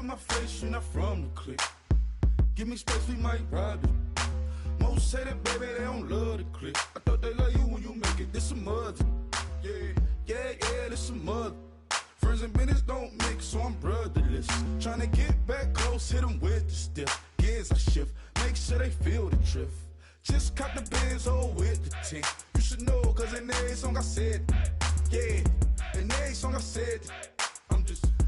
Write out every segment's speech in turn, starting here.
in my face, you're not from the clique. Give me space, we might ride it. Most say that, baby, they don't love the clique. I thought they love you when you make it, this some mother. Yeah, this some mother. Friends and business don't mix, so I'm brotherless. Tryna get back close, hit them with the stiff. Gears I shift, make sure they feel the drift. Just caught the Benz, oh, with the tint. You should know, cause in every song I said, yeah, in every song I said,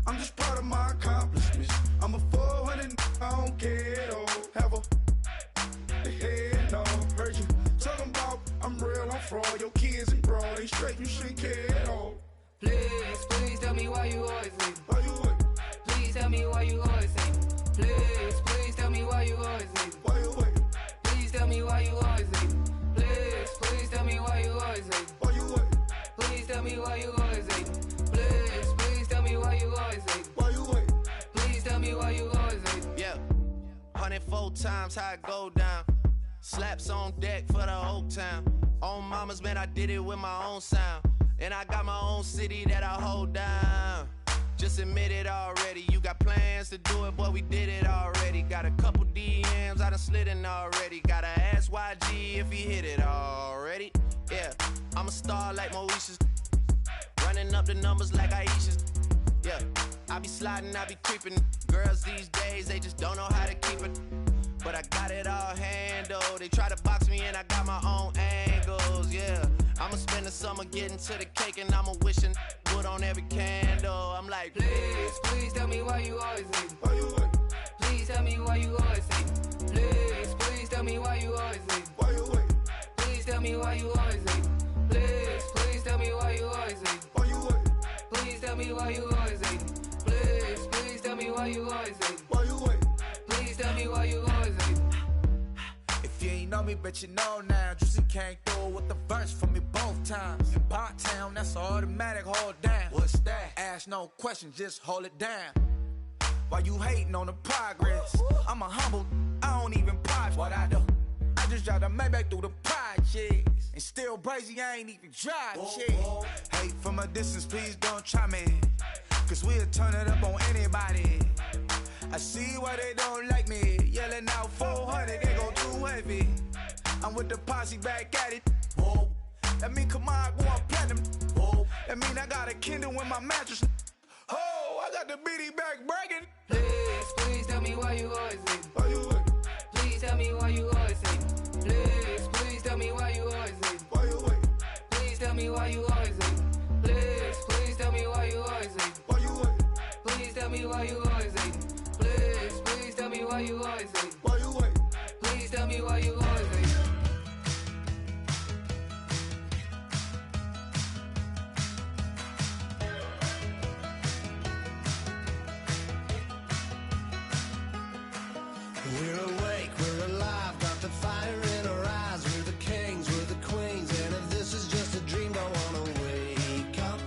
I'm just proud of my accomplishments. I'm a 400, I don't care at all. Have a head on. Heard you talking about I'm real, I'm fraud. Your kids and broad ain't straight, you shouldn't care at all. Please tell me why you always leave. Why you what? Please tell me why you always leave. Please tell me why you always leave. Why you what? Please tell me why you always leave. Please tell me why you always leave. Why you what? Please tell me why you always leave. Please tell me why you always leave. Why you what? Please tell me why you always leave. Yeah, 104 times how it go down. Slaps on deck for the whole town. On mamas, man, I did it with my own sound. And I got my own city that I hold down. Just admit it already. You got plans to do it, boy, we did it already. Got a couple DMs, I done slid in already. Gotta ask YG if he hit it already. Yeah, I'm a star like Moesha's. Running up the numbers like Aisha's. Yeah, I be sliding, I be creeping. Girls these days, they just don't know how to keep it. But I got it all handled. They try to box me and I got my own angles, yeah. I'ma spend the summer getting to the cake and I'ma wishing wood on every candle. I'm like, please tell me why you always leave. Why you what? Please tell me why you always leave. Please tell me why you always leave. Why you what? Please tell me why you always leave. Please tell me why you always leave. Why you what? Please tell me why you always leave. Please tell me why you always leave. Why you what? Please tell me why you always leave. If you ain't know me, bet you know now. Juicy came through with the verse for me both times. In Pot Town, that's automatic, hold down. What's that? Ask no question, just hold it down. Why you hating on the progress? I'm a humble, I don't even pop what I do. I just drive the Maybach through the projects. And still brazy, I ain't even drive shit. Hate from a distance, please don't try me. Cause we'll turn it up on anybody. I see why they don't like me. Yelling out 400, they go too heavy. I'm with the posse back at it. Whoa. That mean come on, going platinum. Whoa. That mean I got a Kindle in my mattress. Oh, I got the BD back bragging. Please tell me why you always leave. Why you what? Please tell me why you always leave. Please tell me why you always leave. Why you what? Please tell me why you always leave. Please tell me why you always leave. Why you what? Please tell me why you always leave. Please tell me why you always leave. Why you what? Please tell me why you always leave. We're awake, we're alive, got the fire in our eyes. We're the kings, we're the queens, and if this is just a dream, don't wanna wake up.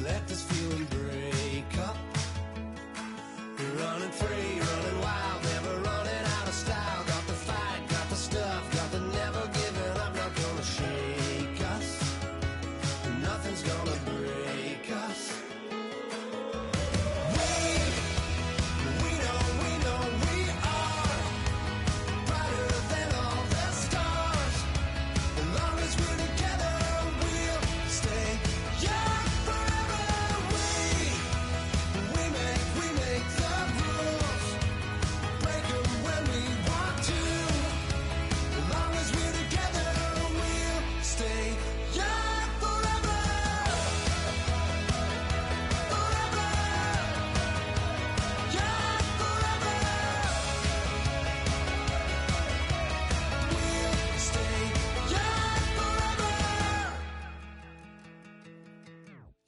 Let this feeling break up. We're running free, running wild, never running out of style. Got the fight, got the stuff, got the never giving up. Not gonna shake us, nothing's gonna break us.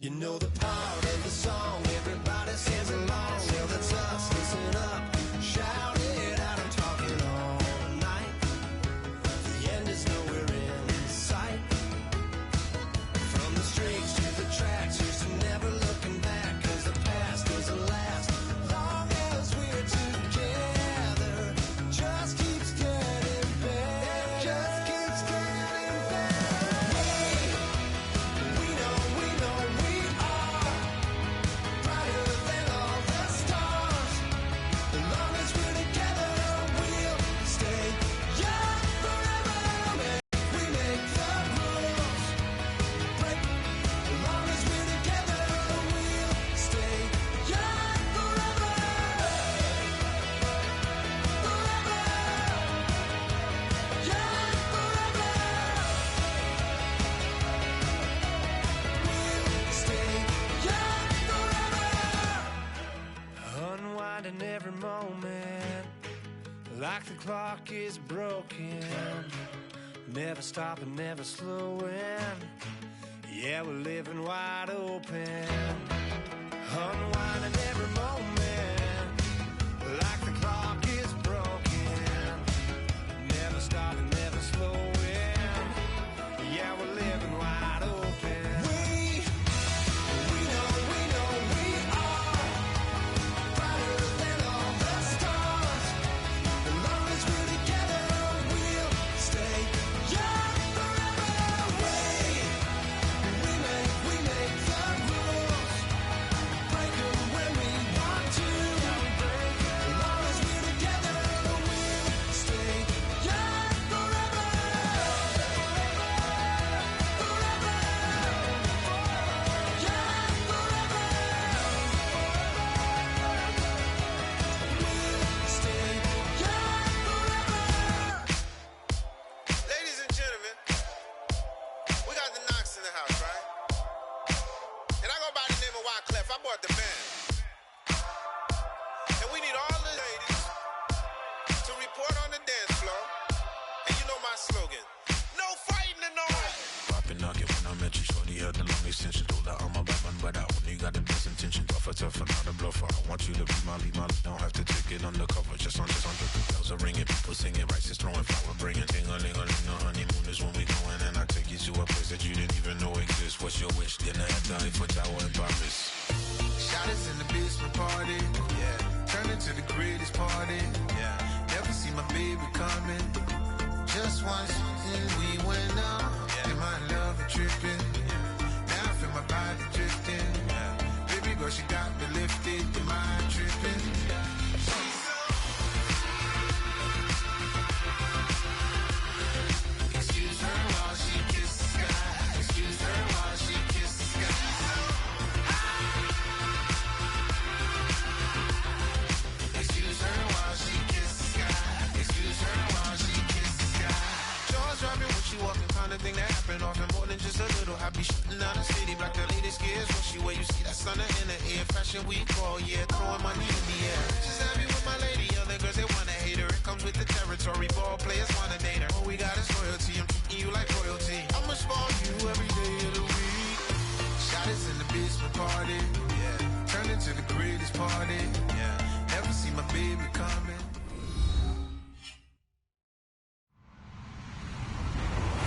You know the part of the song, everybody sings along. Well, that's us, listen up, shout it out, I'm talking all night. The end is nowhere in sight. From the streets to the tracks, here's to never looking back. Cause the past doesn't last, long as we're together. Just keeps getting better, just keeps getting better. We know we are Like the clock is broken, never stopping, never slowing. Yeah, we're living wide open, unwinding every moment. Like the clock is broken, never stopping, never slowing. Yeah, we're living wide open. We know we are brighter than all the stars. As long as we're together, we'll stay young forever. We make the rules, break them when we want to. As long as we're together, we'll stay young forever. Ladies and gentlemen, we got the Knox in the house, right? And I go by the name of Wyclef. I bought the band. And we need all the ladies to report on the dance floor. And you know my slogan, no fighting and no fighting. Poppin' nugget when I met you, shorty had the long extension. Told her I'm a bad one, but I only got the best intention. Tougher, not a bluffer. I want you to be my lead, don't have to take it undercover. Just on the bells are ringing, people singing, rice is throwing, flower bringing. Ting-a-ling-a-ling, the honeymoon is when we going, and I take you to a place that you didn't even know exists. What's your wish? Dinner at the Eiffel Tower in Paris. Shot us in the basement party, yeah. Turn into the greatest party, yeah. Never see my baby coming. Just once, and we went up. Yeah. In my love and tripping, yeah. Now I feel my body drifting, yeah. Baby girl, she got me lifted. Your mind tripping, yeah. Excuse her while she kisses the sky. Excuse her while she kisses the sky. Excuse her while she kisses the sky. Excuse her while she kisses the sky. Jaws dropping when she walking, kind of thing that happen often more than just a little. I be shutting down the city, black the latest gears. When she where you see that sun in the air, fashion week all year, throwing money in the air. She's happy with my lady, other girls they wanna hate her. It comes with the territory, ball players wanna date her. All we got is loyalty, I'm treating you like royalty. I'ma spoil you every day of the week. Shot us in the basement party, yeah. Turn into the greatest party, yeah. Never see my baby coming.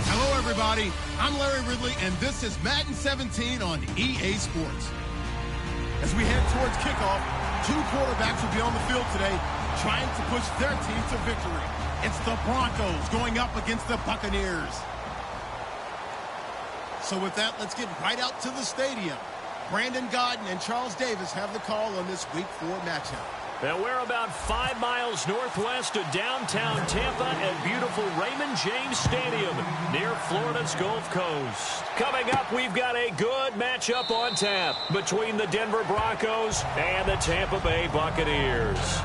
Hello, everybody. I'm Larry Ridley, and this is Madden 17 on EA Sports. As we head towards kickoff, two quarterbacks will be on the field today trying to push their team to victory. It's the Broncos going up against the Buccaneers. So with that, let's get right out to the stadium. Brandon Godden and Charles Davis have the call on this Week 4 matchup. Now we're about 5 miles northwest of downtown Tampa at beautiful Raymond James Stadium near Florida's Gulf Coast. Coming up, we've got a good matchup on tap between the Denver Broncos and the Tampa Bay Buccaneers.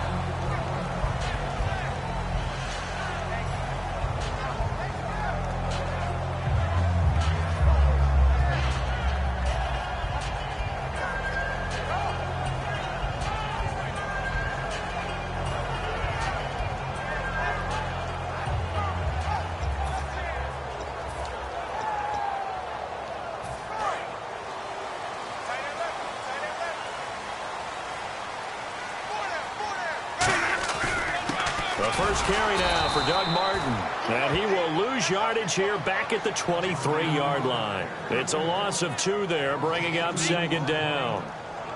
First carry now for Doug Martin. And he will lose yardage here back at the 23-yard line. It's a loss of 2 there, bringing up second down.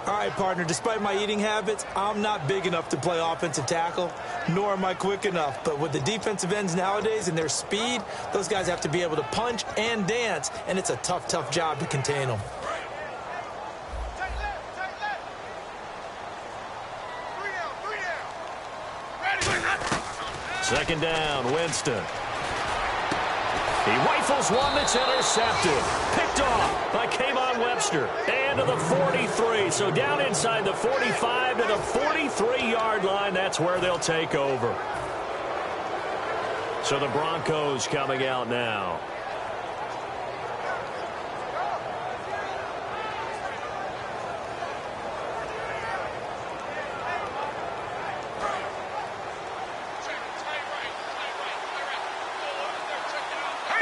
All right, partner, despite my eating habits, I'm not big enough to play offensive tackle, nor am I quick enough. But with the defensive ends nowadays and their speed, those guys have to be able to punch and dance, and it's a tough, tough job to contain them. Second down, Winston. He rifles one that's intercepted. Picked off by Kayvon Webster. And to the 43. So down inside the 45 to the 43-yard line. That's where they'll take over. So the Broncos coming out now.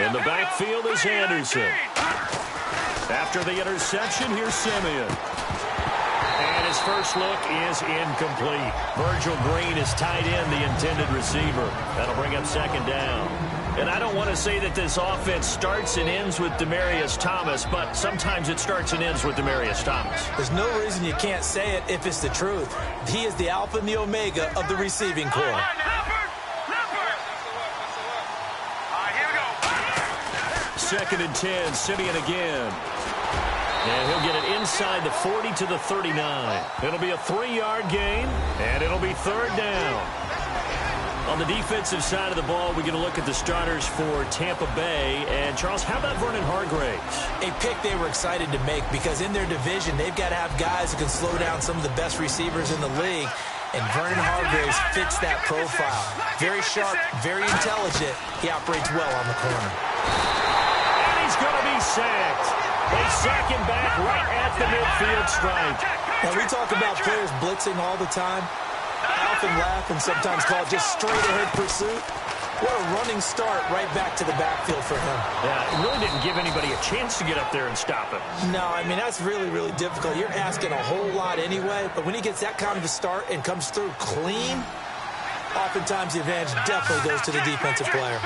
In the backfield is Anderson. After the interception, here's Simeon. And his first look is incomplete. Virgil Green is tied in the intended receiver. That'll bring up second down. And I don't want to say that this offense starts and ends with Demaryius Thomas, but sometimes it starts and ends with Demaryius Thomas. There's no reason you can't say it if it's the truth. He is the alpha and the omega of the receiving corps. Second and 10, Simeon again. And he'll get it inside the 40 to the 39. It'll be a 3-yard gain, and it'll be third down. On the defensive side of the ball, we're going to look at the starters for Tampa Bay. And, Charles, how about Vernon Hargreaves? A pick they were excited to make because in their division, they've got to have guys who can slow down some of the best receivers in the league. And Vernon Hargreaves fits that profile. Very sharp, very intelligent. He operates well on the corner. And he's going to be sacked. They sack him back right at the midfield stripe. Now, we talk about players blitzing all the time. I often laugh and sometimes call it just straight-ahead pursuit. What a running start right back to the backfield for him. Yeah, it really didn't give anybody a chance to get up there and stop him. No, I mean, that's really, really difficult. You're asking a whole lot anyway, but when he gets that kind of a start and comes through clean, oftentimes the advantage definitely goes to the defensive player.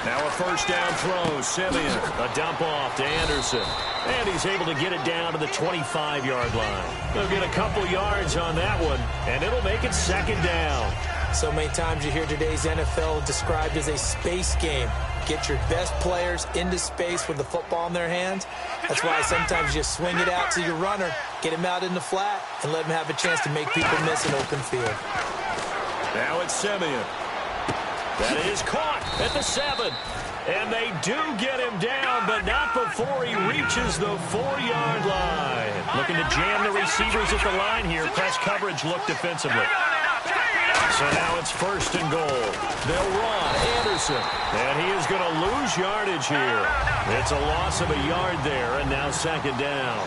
Now a first down throw, Simeon, a dump off to Anderson. And he's able to get it down to the 25-yard line. They'll get a couple yards on that one, and it'll make it second down. So many times you hear today's NFL described as a space game. Get your best players into space with the football in their hands. That's why sometimes you swing it out to your runner, get him out in the flat, and let him have a chance to make people miss an open field. Now it's Simeon. That is caught at the 7. And they do get him down, but not before he reaches the 4-yard line. Looking to jam the receivers at the line here. Press coverage look defensively. So now it's first and goal. They'll run Anderson, and he is going to lose yardage here. It's a loss of a yard there, and now second down.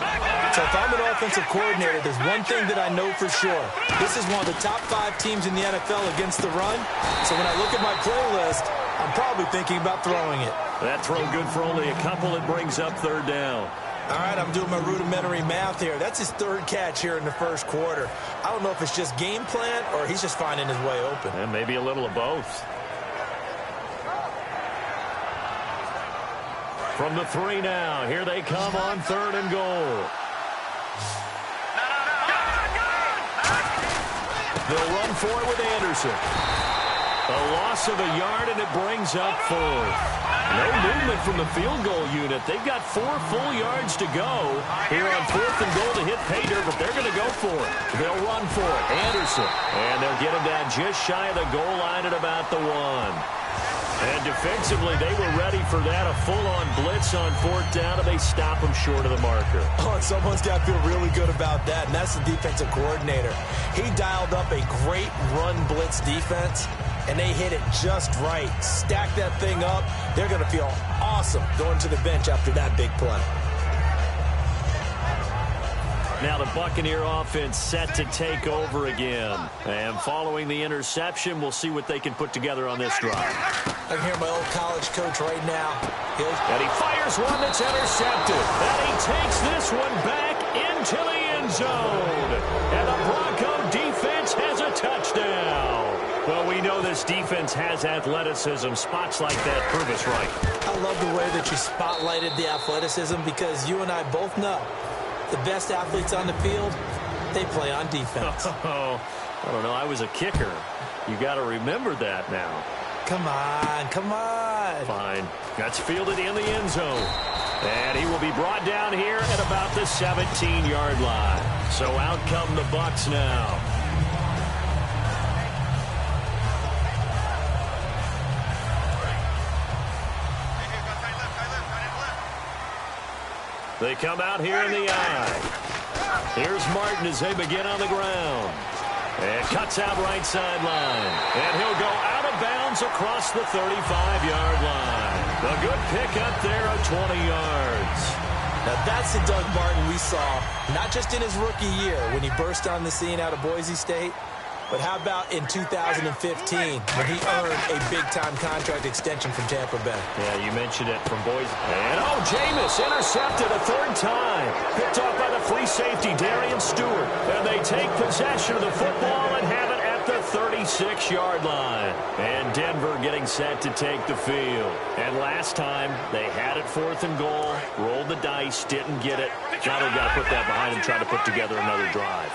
So if I'm an offensive coordinator, there's one thing that I know for sure. This is one of the top 5 teams in the NFL against the run. So when I look at my playlist, I'm probably thinking about throwing it. That throw good for only a couple. It brings up third down. All right, I'm doing my rudimentary math here. That's his third catch here in the first quarter. I don't know if it's just game plan or he's just finding his way open. And maybe a little of both. From the 3 now, here they come on third and goal. They'll run for it with Anderson. A loss of a yard, and it brings up fourth. No movement from the field goal unit. They've got 4 full yards to go here on fourth and goal to hit pay dirt, but they're going to go for it. They'll run for it. Anderson. And they'll get him down just shy of the goal line at about the 1. And defensively, they were ready for that. A full-on blitz on fourth down, and they stop him short of the marker. Oh, and someone's got to feel really good about that, and that's the defensive coordinator. He dialed up a great run blitz defense, and they hit it just right. Stack that thing up. They're going to feel awesome going to the bench after that big play. Now the Buccaneer offense set to take over again. And following the interception, we'll see what they can put together on this drive. I can hear my old college coach right now. And he fires one that's intercepted. And he takes this one back into the end zone. And the Bronco defense has a touchdown. Well, we know this defense has athleticism. Spots like that prove us right. I love the way that you spotlighted the athleticism because you and I both know the best athletes on the field, they play on defense. Oh, I don't know. I was a kicker. You got to remember that now. Come on, come on. Fine. That's fielded in the end zone. And he will be brought down here at about the 17-yard line. So out come the Bucs now. They come out here in the eye. Here's Martin as they begin on the ground. And cuts out right sideline. And he'll go out of bounds across the 35-yard line. A good pickup there of 20 yards. Now that's the Doug Martin we saw, not just in his rookie year when he burst on the scene out of Boise State, But how about in 2015 when he earned a big-time contract extension from Tampa Bay? Yeah, you mentioned it from Boise. And, Jameis intercepted a third time. Picked off by the free safety, Darian Stewart. And they take possession of the football and have it at the 36-yard line. And Denver getting set to take the field. And last time, they had it 4th and goal, rolled the dice, didn't get it. Now they've got to put that behind and try to put together another drive.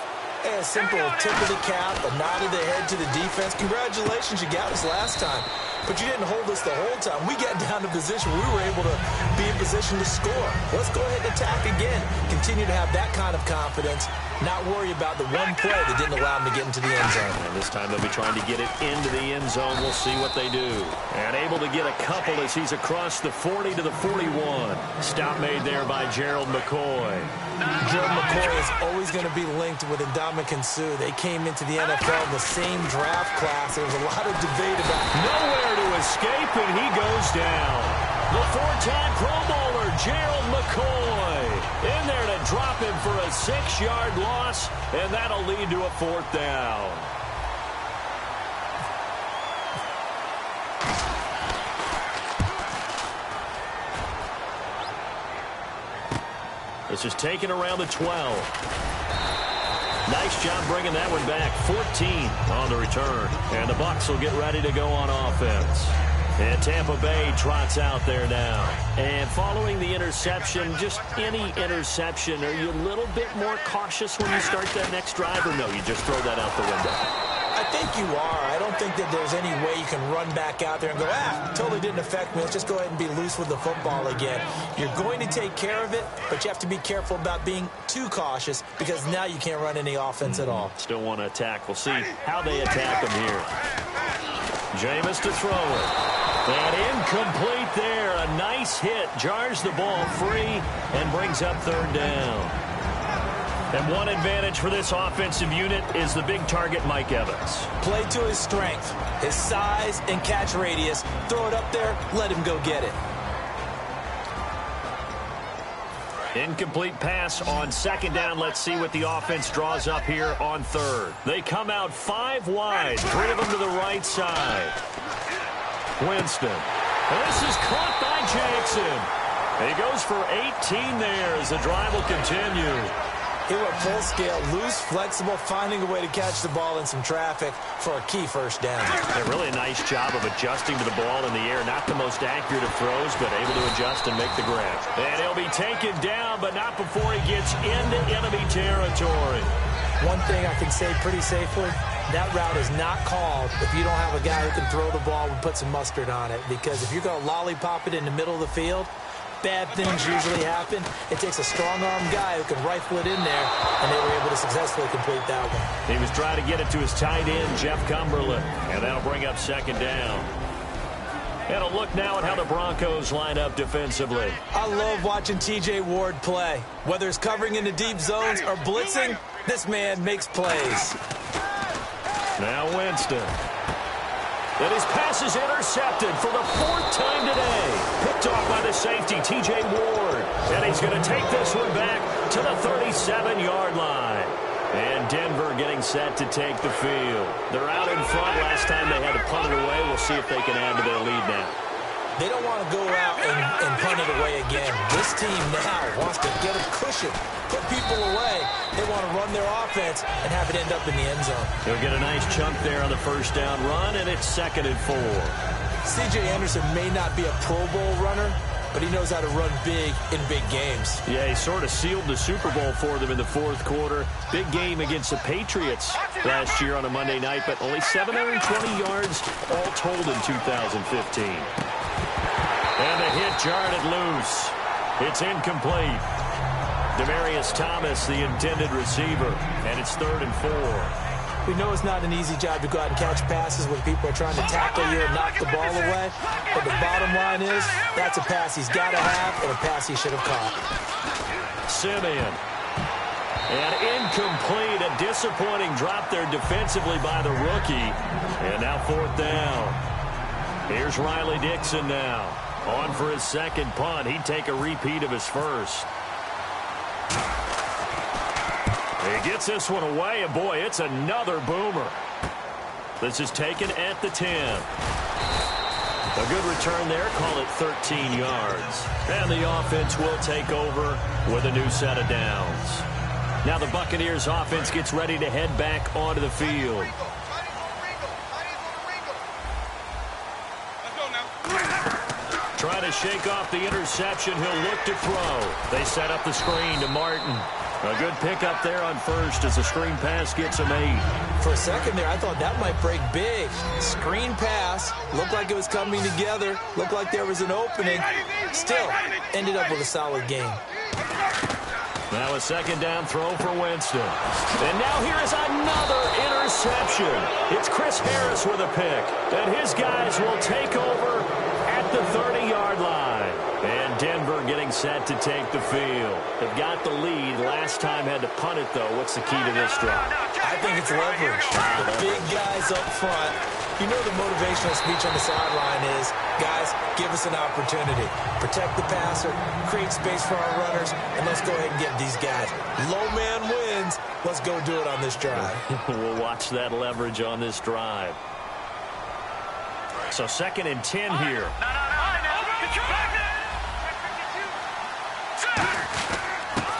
A simple tip of the cap, a nod of the head to the defense. Congratulations, you got us last time. But you didn't hold us the whole time. We got down to position. We were able to be in position to score. Let's go ahead and attack again. Continue to have that kind of confidence. Not worry about the one play that didn't allow them to get into the end zone. And this time they'll be trying to get it into the end zone. We'll see what they do. And able to get a couple as he's across the 40 to the 41. Stop made there by Gerald McCoy. Gerald McCoy is always going to be linked with Ndamukong Suh. They came into the NFL in the same draft class. There was a lot of debate about nowhere to escape, and he goes down. The 4-time Pro Bowler, Gerald McCoy, in there to drop him for a 6-yard loss, and that'll lead to a 4th down. This is taken around the 12. Nice job bringing that one back. 14 on the return. And the Bucs will get ready to go on offense. And Tampa Bay trots out there now. And following the interception, just any interception, are you a little bit more cautious when you start that next drive, or no, you just throw that out the window? I think you are. I don't think that there's any way you can run back out there and go, totally didn't affect me. Let's just go ahead and be loose with the football again. You're going to take care of it, but you have to be careful about being too cautious because now you can't run any offense at all. Still want to attack. We'll see how they attack them here. Jameis to throw it. And incomplete there. A nice hit. Jars the ball free and brings up 3rd down. And one advantage for this offensive unit is the big target, Mike Evans. Play to his strength, his size and catch radius. Throw it up there, let him go get it. Incomplete pass on 2nd down. Let's see what the offense draws up here on 3rd. They come out 5 wide, 3 of them to the right side. Winston. And this is caught by Jackson. He goes for 18 there as the drive will continue. He went full scale, loose, flexible, finding a way to catch the ball in some traffic for a key 1st down. Yeah, really a nice job of adjusting to the ball in the air. Not the most accurate of throws, but able to adjust and make the grab. And he'll be taken down, but not before he gets into enemy territory. One thing I can say pretty safely, that route is not called if you don't have a guy who can throw the ball and put some mustard on it. Because if you're going to lollipop it in the middle of the field, bad things usually happen. It takes a strong-arm guy who can rifle it in there, and they were able to successfully complete that one. He was trying to get it to his tight end, Jeff Cumberland, and that'll bring up 2nd down. And a look now at how the Broncos line up defensively. I love watching T.J. Ward play. Whether it's covering in the deep zones or blitzing, this man makes plays. Now Winston. And his pass is intercepted for the 4th time today. Picked off by the safety, T.J. Ward. And he's going to take this one back to the 37-yard line. And Denver getting set to take the field. They're out in front. Last time they had to punt it away. We'll see if they can add to their lead now. They don't want to go out and punt it away again. This team now wants to get a cushion, put people away. They want to run their offense and have it end up in the end zone. They'll get a nice chunk there on the 1st down run, and it's 2nd and 4. C.J. Anderson may not be a Pro Bowl runner, but he knows how to run big in big games. Yeah, he sort of sealed the Super Bowl for them in the 4th quarter. Big game against the Patriots last year on a Monday night, but only 720 yards all told in 2015. And the hit jarred it loose. It's incomplete. Demaryius Thomas, the intended receiver, and it's 3rd and 4. We know it's not an easy job to go out and catch passes when people are trying to tackle you and knock the ball away. But the bottom line is, that's a pass he's got to have and a pass he should have caught. Simeon. And incomplete. A disappointing drop there defensively by the rookie. And now 4th down. Here's Riley Dixon now. On for his 2nd punt. He'd take a repeat of his 1st. He gets this one away, and boy, it's another boomer. This is taken at the 10. A good return there. Call it 13 yards. And the offense will take over with a new set of downs. Now the Buccaneers offense gets ready to head back onto the field. Trying to shake off the interception. He'll look to throw. They set up the screen to Martin. A good pickup there on first as the screen pass gets him 8. For a second there, I thought that might break big. Screen pass. Looked like it was coming together. Looked like there was an opening. Still, ended up with a solid game. Now a second down throw for Winston. And now here is another interception. It's Chris Harris with a pick. And his guys will take over at the 30-yard line. And Denver getting set to take the field. They've got the lead. Last time had to punt it, though. What's the key to this drive? I think it's leverage. The big guys up front. You know the motivational speech on the sideline is, guys, give us an opportunity. Protect the passer, create space for our runners, and let's go ahead and get these guys. Low man wins. Let's go do it on this drive. We'll watch that leverage on this drive. So 2nd and 10 here.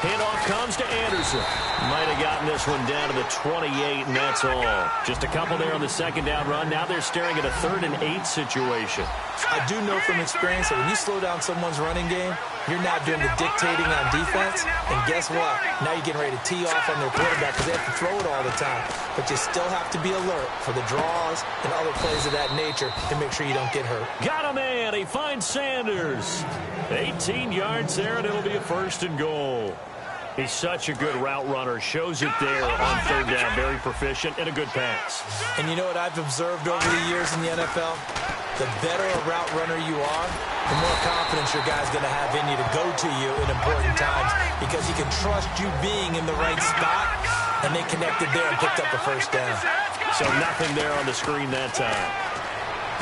Handoff comes to Anderson. Might have gotten this one down to the 28, and that's all. Just a couple there on the second down run. Now they're staring at a 3rd and 8 situation. I do know from experience that when you slow down someone's running game, you're now doing the dictating on defense. And guess what? Now you're getting ready to tee off on their quarterback because they have to throw it all the time. But you still have to be alert for the draws and other plays of that nature to make sure you don't get hurt. Got a man. He finds Sanders. 18 yards there, and it'll be a 1st and goal. He's such a good route runner. Shows it there on 3rd down. Very proficient and a good pass. And you know what I've observed over the years in the NFL? The better a route runner you are, the more confidence your guy's going to have in you to go to you in important times because he can trust you being in the right spot, and they connected there and picked up a 1st down. So nothing there on the screen that time.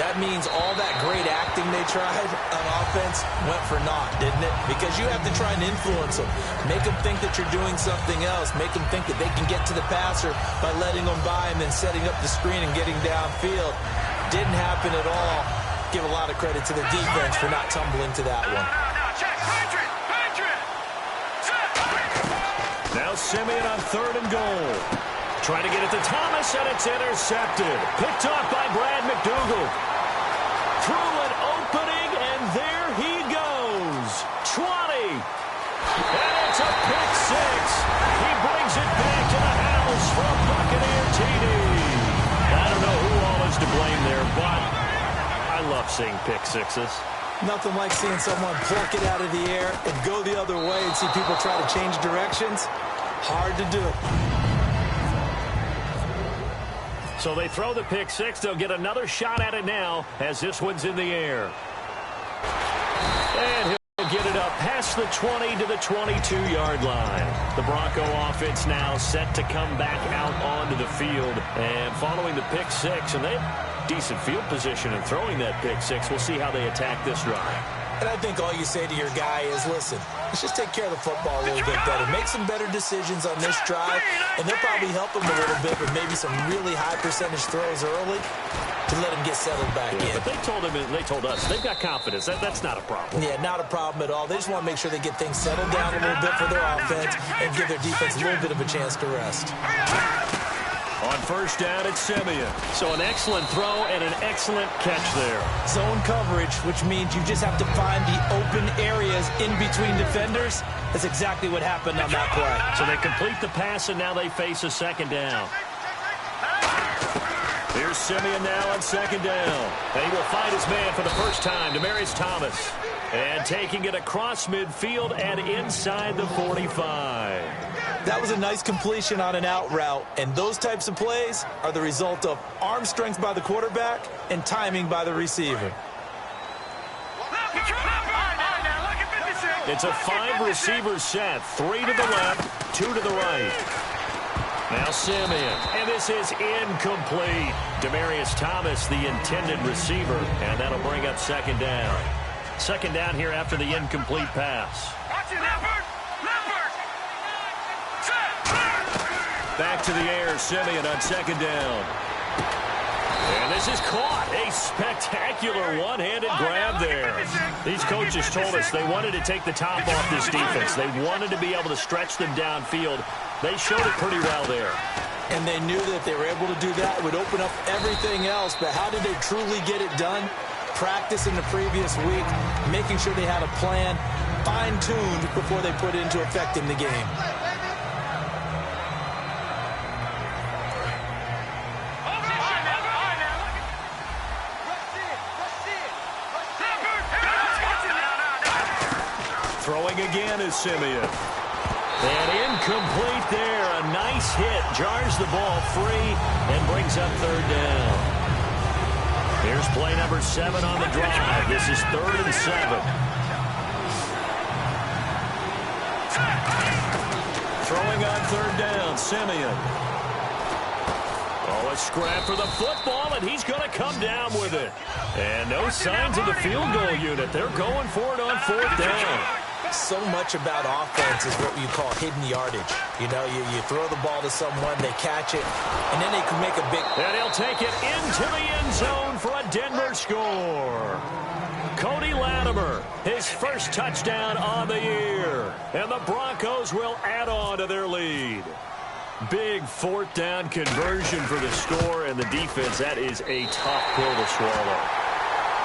That means all that great acting they tried on offense went for naught, didn't it? Because you have to try and influence them. Make them think that you're doing something else. Make them think that they can get to the passer by letting them by and then setting up the screen and getting downfield. Didn't happen at all. Give a lot of credit to the defense for not tumbling to that one. Now Simeon on 3rd and goal. Trying to get it to Thomas, and it's intercepted. Picked off by Brad McDougal. Through an opening, and there he goes. 20. And it's a pick 6. He brings it back to the house from Buccaneer TD. I don't know who all is to blame there, but I love seeing pick 6s. Nothing like seeing someone pluck it out of the air and go the other way and see people try to change directions. Hard to do. So they throw the pick 6. They'll get another shot at it now as this one's in the air. And he'll get it up past the 20 to the 22-yard line. The Bronco offense now set to come back out onto the field. And following the pick 6, and they have decent field position in throwing that pick 6. We'll see how they attack this drive. And I think all you say to your guy is, listen, let's just take care of the football a little bit better. Make some better decisions on this drive, and they'll probably help him a little bit with maybe some really high percentage throws early to let him get settled back in. But they told us they've got confidence. That's not a problem. Yeah, not a problem at all. They just want to make sure they get things settled down a little bit for their offense and give their defense a little bit of a chance to rest. On 1st down, it's Simeon. So an excellent throw and an excellent catch there. Zone coverage, which means you just have to find the open areas in between defenders. That's exactly what happened on that play. So they complete the pass, and now they face a 2nd down. Here's Simeon now on 2nd down. And he will find his man for the first time, Demaryius Thomas. And taking it across midfield and inside the 45. That was a nice completion on an out route, and those types of plays are the result of arm strength by the quarterback and timing by the receiver. It's a 5-receiver set, 3 to the left, 2 to the right. Now Simeon, and this is incomplete. Demaryius Thomas, the intended receiver, and that'll bring up 2nd down. 2nd down here after the incomplete pass. Back to the air, Simeon on 2nd down. this is caught. A spectacular one-handed grab there. These coaches told us they wanted to take the top off this defense. They wanted to be able to stretch them downfield. They showed it pretty well there. And they knew that if they were able to do that, it would open up everything else. But how did they truly get it done? Practice in the previous week, making sure they had a plan, fine-tuned before they put it into effect in the game. Throwing again is Simeon. And incomplete there. A nice hit. Jars the ball free and brings up third down. Here's play number 7 on the drive. This is 3rd and 7. Throwing on third down, Simeon. Oh, a scrap for the football, and he's going to come down with it. And no signs of the field goal unit. They're going for it on 4th down. So much about offense is what you call hidden yardage. You know, you throw the ball to someone, they catch it, and then they can make a big... And he'll take it into the end zone for a Denver score. Cody Latimer, his first touchdown on the year. And the Broncos will add on to their lead. Big 4th down conversion for the score, and the defense, that is a tough pill to swallow.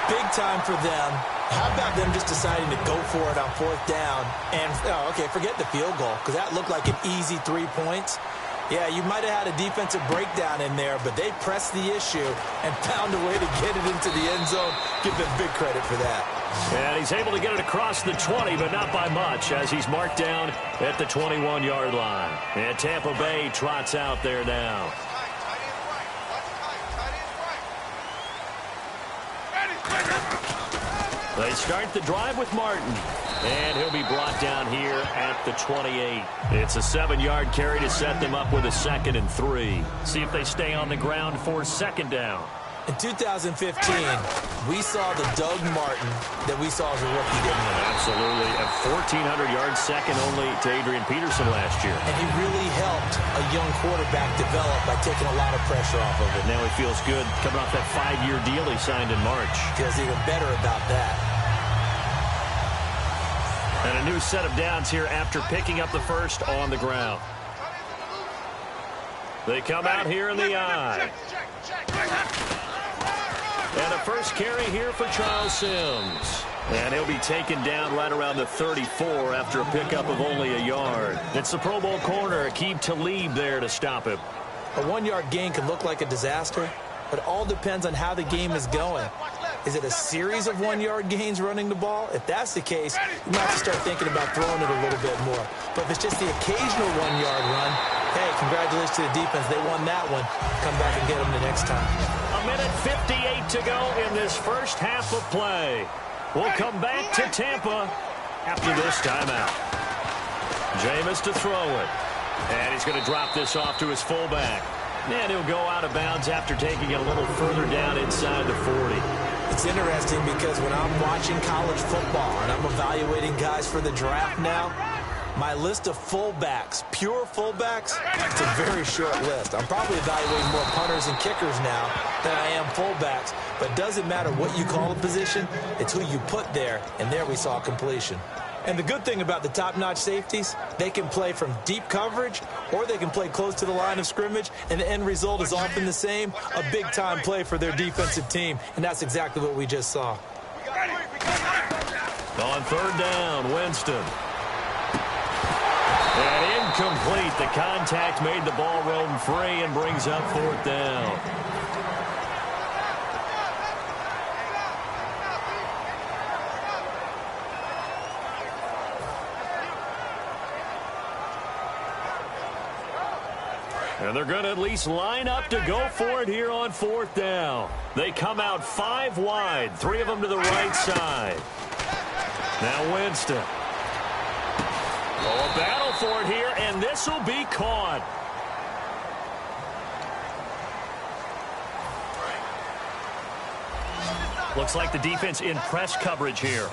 Big time for them. How about them just deciding to go for it on 4th down? And, okay, forget the field goal, because that looked like an easy 3 points. Yeah, you might have had a defensive breakdown in there, but they pressed the issue and found a way to get it into the end zone. Give them big credit for that. And he's able to get it across the 20, but not by much, as he's marked down at the 21-yard line. And Tampa Bay trots out there now. They start the drive with Martin, and he'll be brought down here at the 28. It's a 7-yard carry to set them up with a 2nd and 3. See if they stay on the ground for 2nd down. In 2015, we saw the Doug Martin that we saw as a rookie, didn't we? Absolutely. A 1,400-yard second only to Adrian Peterson last year. And he really helped a young quarterback develop by taking a lot of pressure off of it. Now he feels good coming off that 5-year deal he signed in March. Feels even better about that. And a new set of downs here after picking up the first on the ground. They come out here in the I. And a first carry here for Charles Sims. And he'll be taken down right around the 34 after a pickup of only a yard. It's the Pro Bowl corner, Aqib Talib there to stop him. A 1-yard gain can look like a disaster, but it all depends on how the game is going. Is it a series of 1-yard gains running the ball? If that's the case, you might have to start thinking about throwing it a little bit more. But if it's just the occasional 1-yard run, hey, congratulations to the defense. They won that one. Come back and get them the next time. A minute 58 to go in this first half of play. We'll come back to Tampa after this timeout. Jameis to throw it. And he's going to drop this off to his fullback. And he'll go out of bounds after taking it a little further down inside the 40. It's interesting because when I'm watching college football and I'm evaluating guys for the draft now, my list of fullbacks, pure fullbacks, it's a very short list. I'm probably evaluating more punters and kickers now than I am fullbacks. But it doesn't matter what you call a position, it's who you put there, and there we saw completion. And the good thing about the top-notch safeties, they can play from deep coverage or they can play close to the line of scrimmage, and the end result is often the same, a big-time play for their defensive team, and that's exactly what we just saw. On 3rd down, Winston. And incomplete. The contact made the ball roam free and brings up 4th down. And they're going to at least line up to go for it here on 4th down. They come out 5 wide, 3 of them to the right side. Now Winston. Oh, a battle for it here, and this will be caught. Looks like the defense in press coverage here.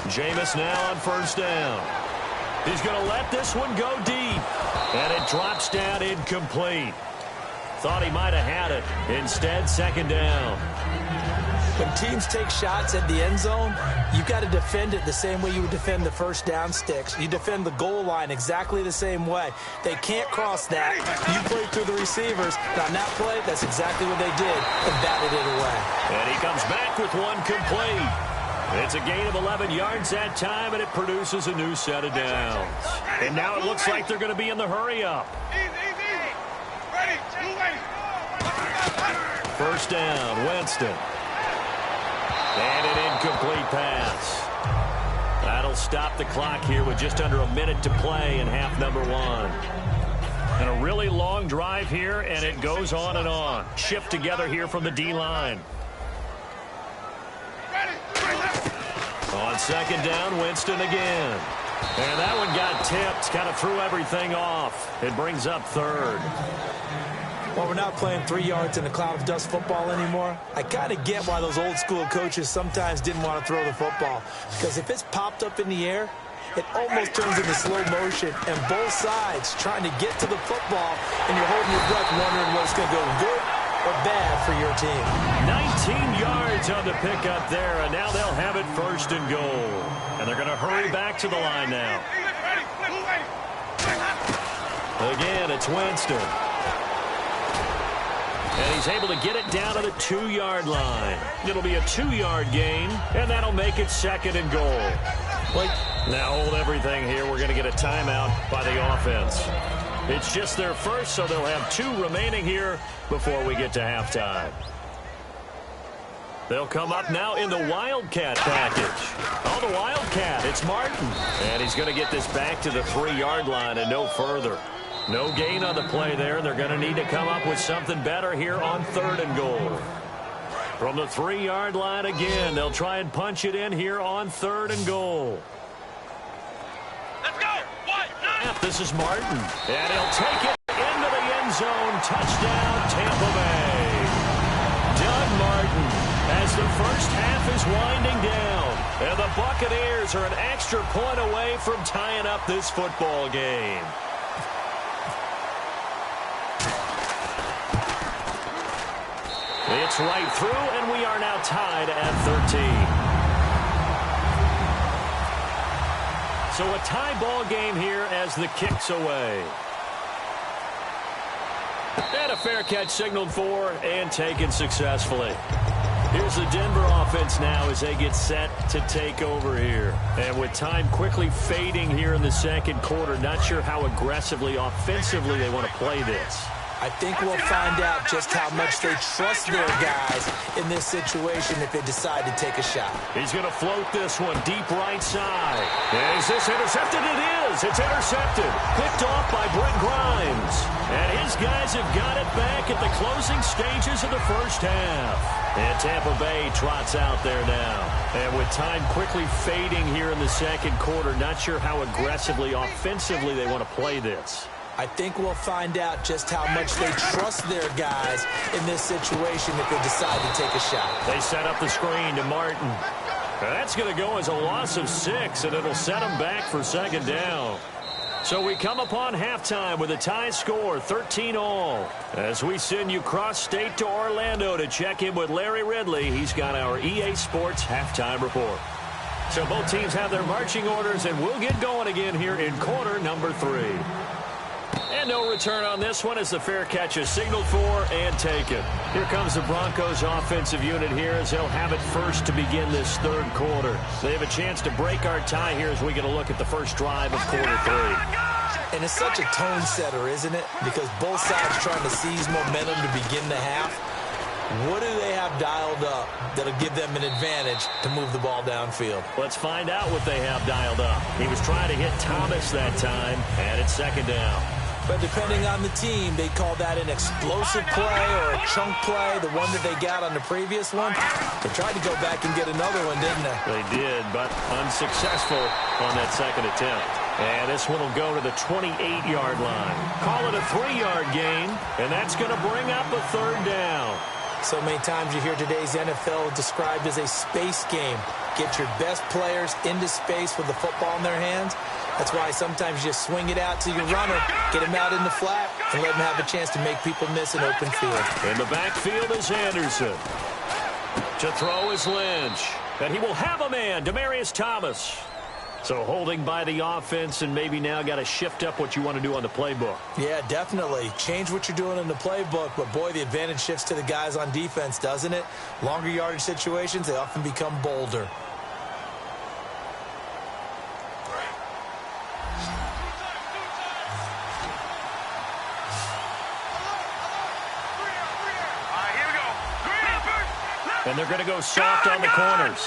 Jameis now on 1st down. He's going to let this one go deep. And it drops down incomplete. Thought he might have had it. Instead, second down. When teams take shots at the end zone, you've got to defend it the same way you would defend the first down sticks. You defend the goal line exactly the same way. They can't cross that. You play through the receivers. And on that play, that's exactly what they did and batted it away. And he comes back with one complete. It's a gain of 11 yards that time, and it produces a new set of downs. And now it looks like they're going to be in the hurry-up. First down, Winston. And an incomplete pass. That'll stop the clock here with just under a minute to play in half number one. And a really long drive here, and it goes on and on. Shift together here from the D-line. On second down, Winston again. And that one got tipped, kind of threw everything off. It brings up third. Well, we're not playing 3 yards in a cloud of dust football anymore. I kind of get why those old school coaches sometimes didn't want to throw the football. Because if it's popped up in the air, it almost turns into slow motion. And both sides trying to get to the football, and you're holding your breath wondering what's going to go good or bad for your team. 19 yards on the pickup there, and now they'll have it first and goal. And they're going to hurry back to the line now. Again, it's Winston. And he's able to get it down to the 2-yard line. It'll be a 2-yard gain, and that'll make it second and goal. Wait. Now hold everything here. We're going to get a timeout by the offense. It's just their first, so they'll have 2 remaining here before we get to halftime. They'll come up now in the Wildcat package. Oh, the Wildcat. It's Martin. And he's going to get this back to the 3-yard line and no further. No gain on the play there. They're going to need to come up with something better here on third and goal. From the 3-yard line again, they'll try and punch it in here on third and goal. Let's go! This is Martin. And he'll take it into the end zone. Touchdown, Tampa Bay. Doug Martin as the first half is winding down. And the Buccaneers are an extra point away from tying up this football game. It's right through, and we are now tied at 13. So a tie ball game here as the kick's away. And a fair catch signaled for and taken successfully. Here's the Denver offense now as they get set to take over here. And with time quickly fading here in the second quarter, not sure how aggressively, offensively they want to play this. I think we'll find out just how much they trust their guys in this situation if they decide to take a shot. He's going to float this one deep right side. Is this intercepted? It is. It's intercepted. Picked off by Brent Grimes. And his guys have got it back at the closing stages of the first half. And Tampa Bay trots out there now. And with time quickly fading here in the second quarter, not sure how aggressively, offensively they want to play this. I think we'll find out just how much they trust their guys in this situation if they decide to take a shot. They set up the screen to Martin. That's going to go as a loss of 6, and it'll set them back for second down. So we come upon halftime with a tie score, 13-all. As we send you cross-state to Orlando to check in with Larry Ridley, he's got our EA Sports halftime report. So both teams have their marching orders, and we'll get going again here in quarter number 3. And no return on this one as the fair catch is signaled for and taken. Here comes the Broncos offensive unit here as they'll have it first to begin this third quarter. They have a chance to break our tie here as we get a look at the first drive of quarter 3. And it's such a tone setter, isn't it? Because both sides trying to seize momentum to begin the half. What do they have dialed up that'll give them an advantage to move the ball downfield? Let's find out what they have dialed up. He was trying to hit Thomas that time, and it's second down. But depending on the team, they call that an explosive play or a chunk play, the one that they got on the previous one. They tried to go back and get another one, didn't they? They did, but unsuccessful on that second attempt. And this one will go to the 28-yard line. Call it a 3-yard gain, and that's going to bring up a third down. So many times you hear today's NFL described as a space game. Get your best players into space with the football in their hands. That's why sometimes you just swing it out to your runner, get him out in the flat, and let him have a chance to make people miss an open field. In the backfield is Anderson. To throw is Lynch. And he will have a man, Demaryius Thomas. So holding by the offense, and maybe now got to shift up what you want to do on the playbook. Yeah, definitely. Change what you're doing in the playbook, but boy, the advantage shifts to the guys on defense, doesn't it? Longer yardage situations, they often become bolder. And they're going to go soft on the corners.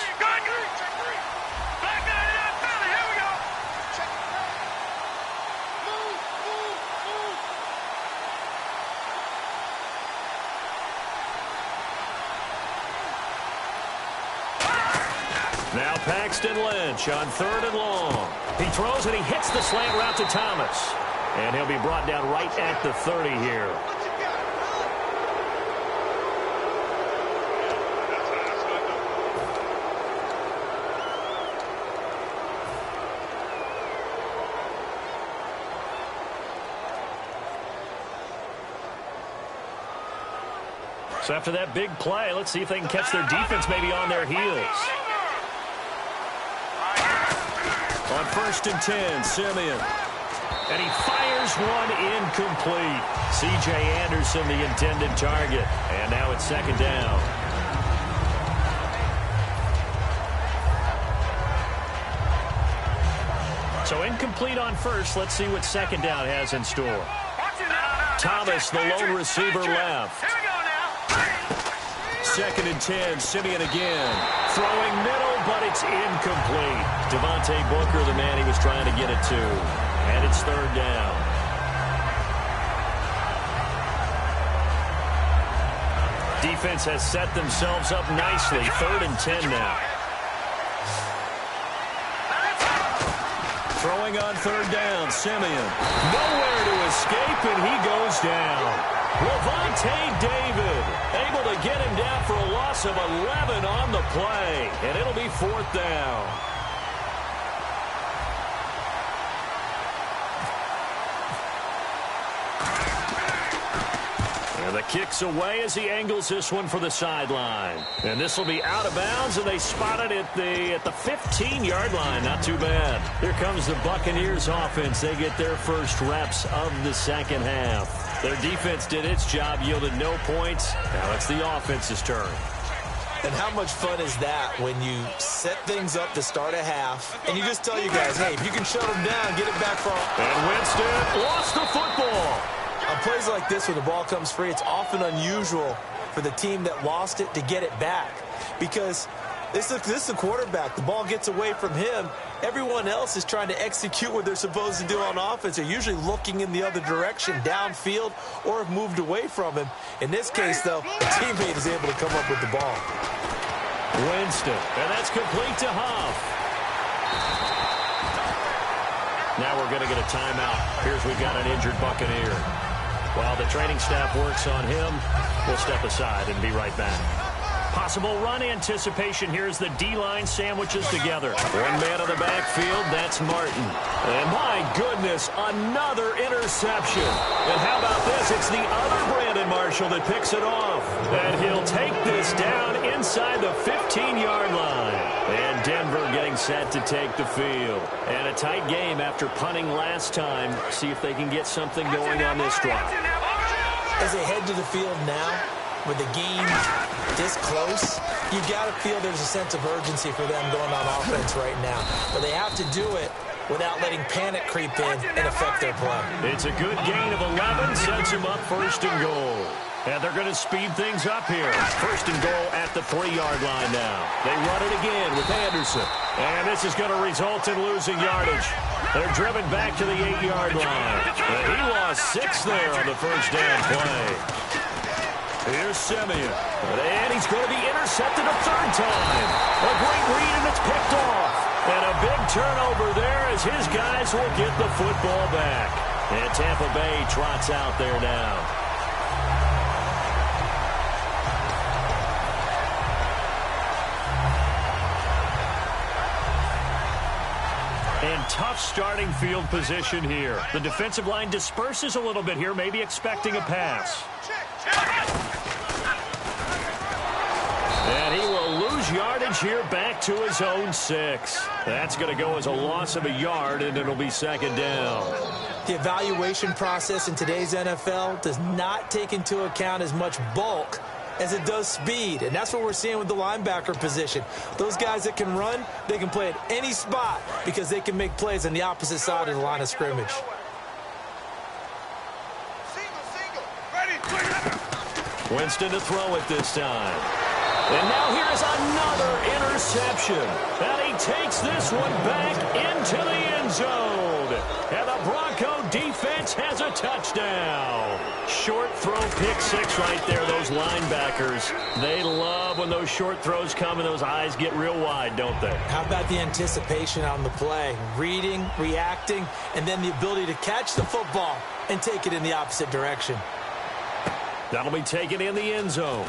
Now Paxton Lynch on 3rd and long. He throws and he hits the slant route to Thomas. And he'll be brought down right at the 30 here. So after that big play, let's see if they can catch their defense maybe on their heels. On 1st and 10, Simeon. And he fires one incomplete. C.J. Anderson, the intended target. And now it's 2nd down. So incomplete on 1st. Let's see what 2nd down has in store. Thomas, the lone receiver, left. 2nd and 10, Simeon again. Throwing middle, but it's incomplete. Devontae Booker, the man he was trying to get it to. And it's 3rd down. Defense has set themselves up nicely. 3rd and 10 now. Throwing on 3rd down, Simeon. Nowhere to escape, and he goes down. Levante David able to get him down for a loss of 11 on the play, and it'll be 4th down. And the kick's away as he angles this one for the sideline. And this will be out of bounds, and they spot it at the 15-yard line. Not too bad. Here comes the Buccaneers offense. They get their first reps of the 2nd half. Their defense did its job, yielded no points. Now it's the offense's turn. And how much fun is that when you set things up to start a half, and you just tell you guys, hey, if you can shut them down, get it back for all. And Winston lost the football. On plays like this where the ball comes free, it's often unusual for the team that lost it to get it back. Because this is the quarterback. The ball gets away from him. Everyone else is trying to execute what they're supposed to do on offense. They're usually looking in the other direction, downfield, or have moved away from him. In this case, though, the teammate is able to come up with the ball. Winston, and that's complete to Huff. Now we're going to get a timeout. Here's we've got an injured Buccaneer. While the training staff works on him, we'll step aside and be right back. Possible run anticipation. Here's the D-line sandwiches together. One man on the backfield, that's Martin. And my goodness, another interception. And how about this? It's the other Brandon Marshall that picks it off. And he'll take this down inside the 15-yard line. And Denver getting set to take the field. And a tight game after punting last time. See if they can get something going on this drive. As they head to the field now, with the game this close, you've got to feel there's a sense of urgency for them going on offense right now. But they have to do it without letting panic creep in and affect their play. It's a good gain of 11, sets them up 1st and goal. And they're going to speed things up here. 1st and goal at the 3-yard line now. They run it again with Anderson. And this is going to result in losing yardage. They're driven back to the 8-yard line. And he lost 6 there on the 1st down play. Here's Simeon. And he's going to be intercepted a 3rd time. A great read, and it's picked off. And a big turnover there as his guys will get the football back. And Tampa Bay trots out there now. tough starting field position here. The defensive line disperses a little bit here, maybe expecting a pass. And he will lose yardage here back to his own 6. That's going to go as a loss of a yard, and it'll be second down. The evaluation process in today's NFL does not take into account as much bulk as it does speed, and that's what we're seeing with the linebacker position. Those guys that can run, they can play at any spot because they can make plays on the opposite side of the line of scrimmage. Winston to throw it this time. And now here's another interception. And he takes this one back into the end zone. And the Bronco defense has a touchdown. Short throw, pick 6 right there. Those linebackers, they love when those short throws come and those eyes get real wide, don't they? How about the anticipation on the play? Reading, reacting, and then the ability to catch the football and take it in the opposite direction. That'll be taken in the end zone.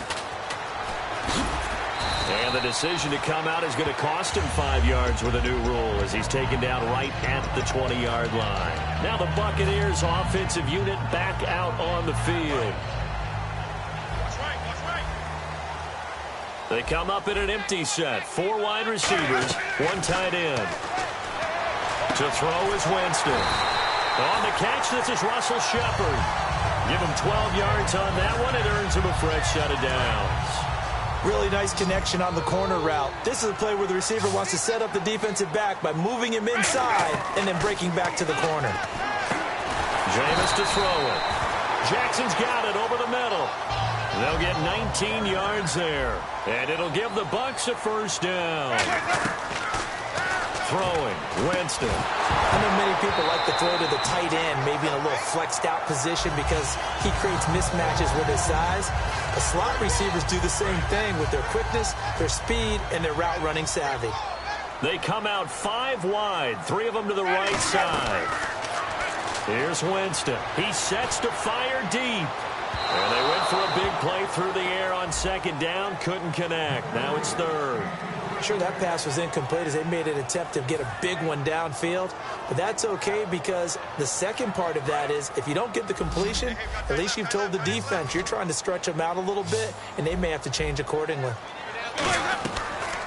And the decision to come out is going to cost him 5 yards with a new rule as he's taken down right at the 20-yard line. Now the Buccaneers offensive unit back out on the field. They come up in an empty set. 4 wide receivers, 1 tight end. To throw is Winston. On the catch, this is Russell Shepard. Give him 12 yards on that one. It earns him a fresh set of downs. Really nice connection on the corner route. This is a play where the receiver wants to set up the defensive back by moving him inside and then breaking back to the corner. Jameis to throw it. Jackson's got it over the middle. They'll get 19 yards there. And it'll give the Bucs a first down. Throwing, Winston. I know many people like to throw to the tight end, maybe in a little flexed out position because he creates mismatches with his size. The slot receivers do the same thing with their quickness, their speed, and their route running savvy. They come out 5 wide, 3 of them to the right side. Here's Winston. He sets to fire deep. And they went for a big play through the air on second down. Couldn't connect. Now it's third. Sure, that pass was incomplete as they made an attempt to get a big one downfield. But that's okay because the second part of that is if you don't get the completion, at least you've told the defense you're trying to stretch them out a little bit, and they may have to change accordingly.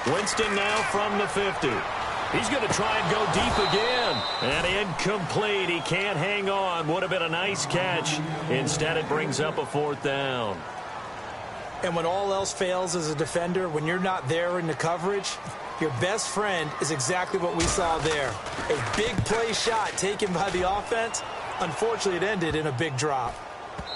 Winston now from the 50. He's going to try and go deep again. And incomplete. He can't hang on. Would have been a nice catch. Instead, it brings up a 4th down. And when all else fails as a defender, when you're not there in the coverage, your best friend is exactly what we saw there. A big play shot taken by the offense. Unfortunately, it ended in a big drop.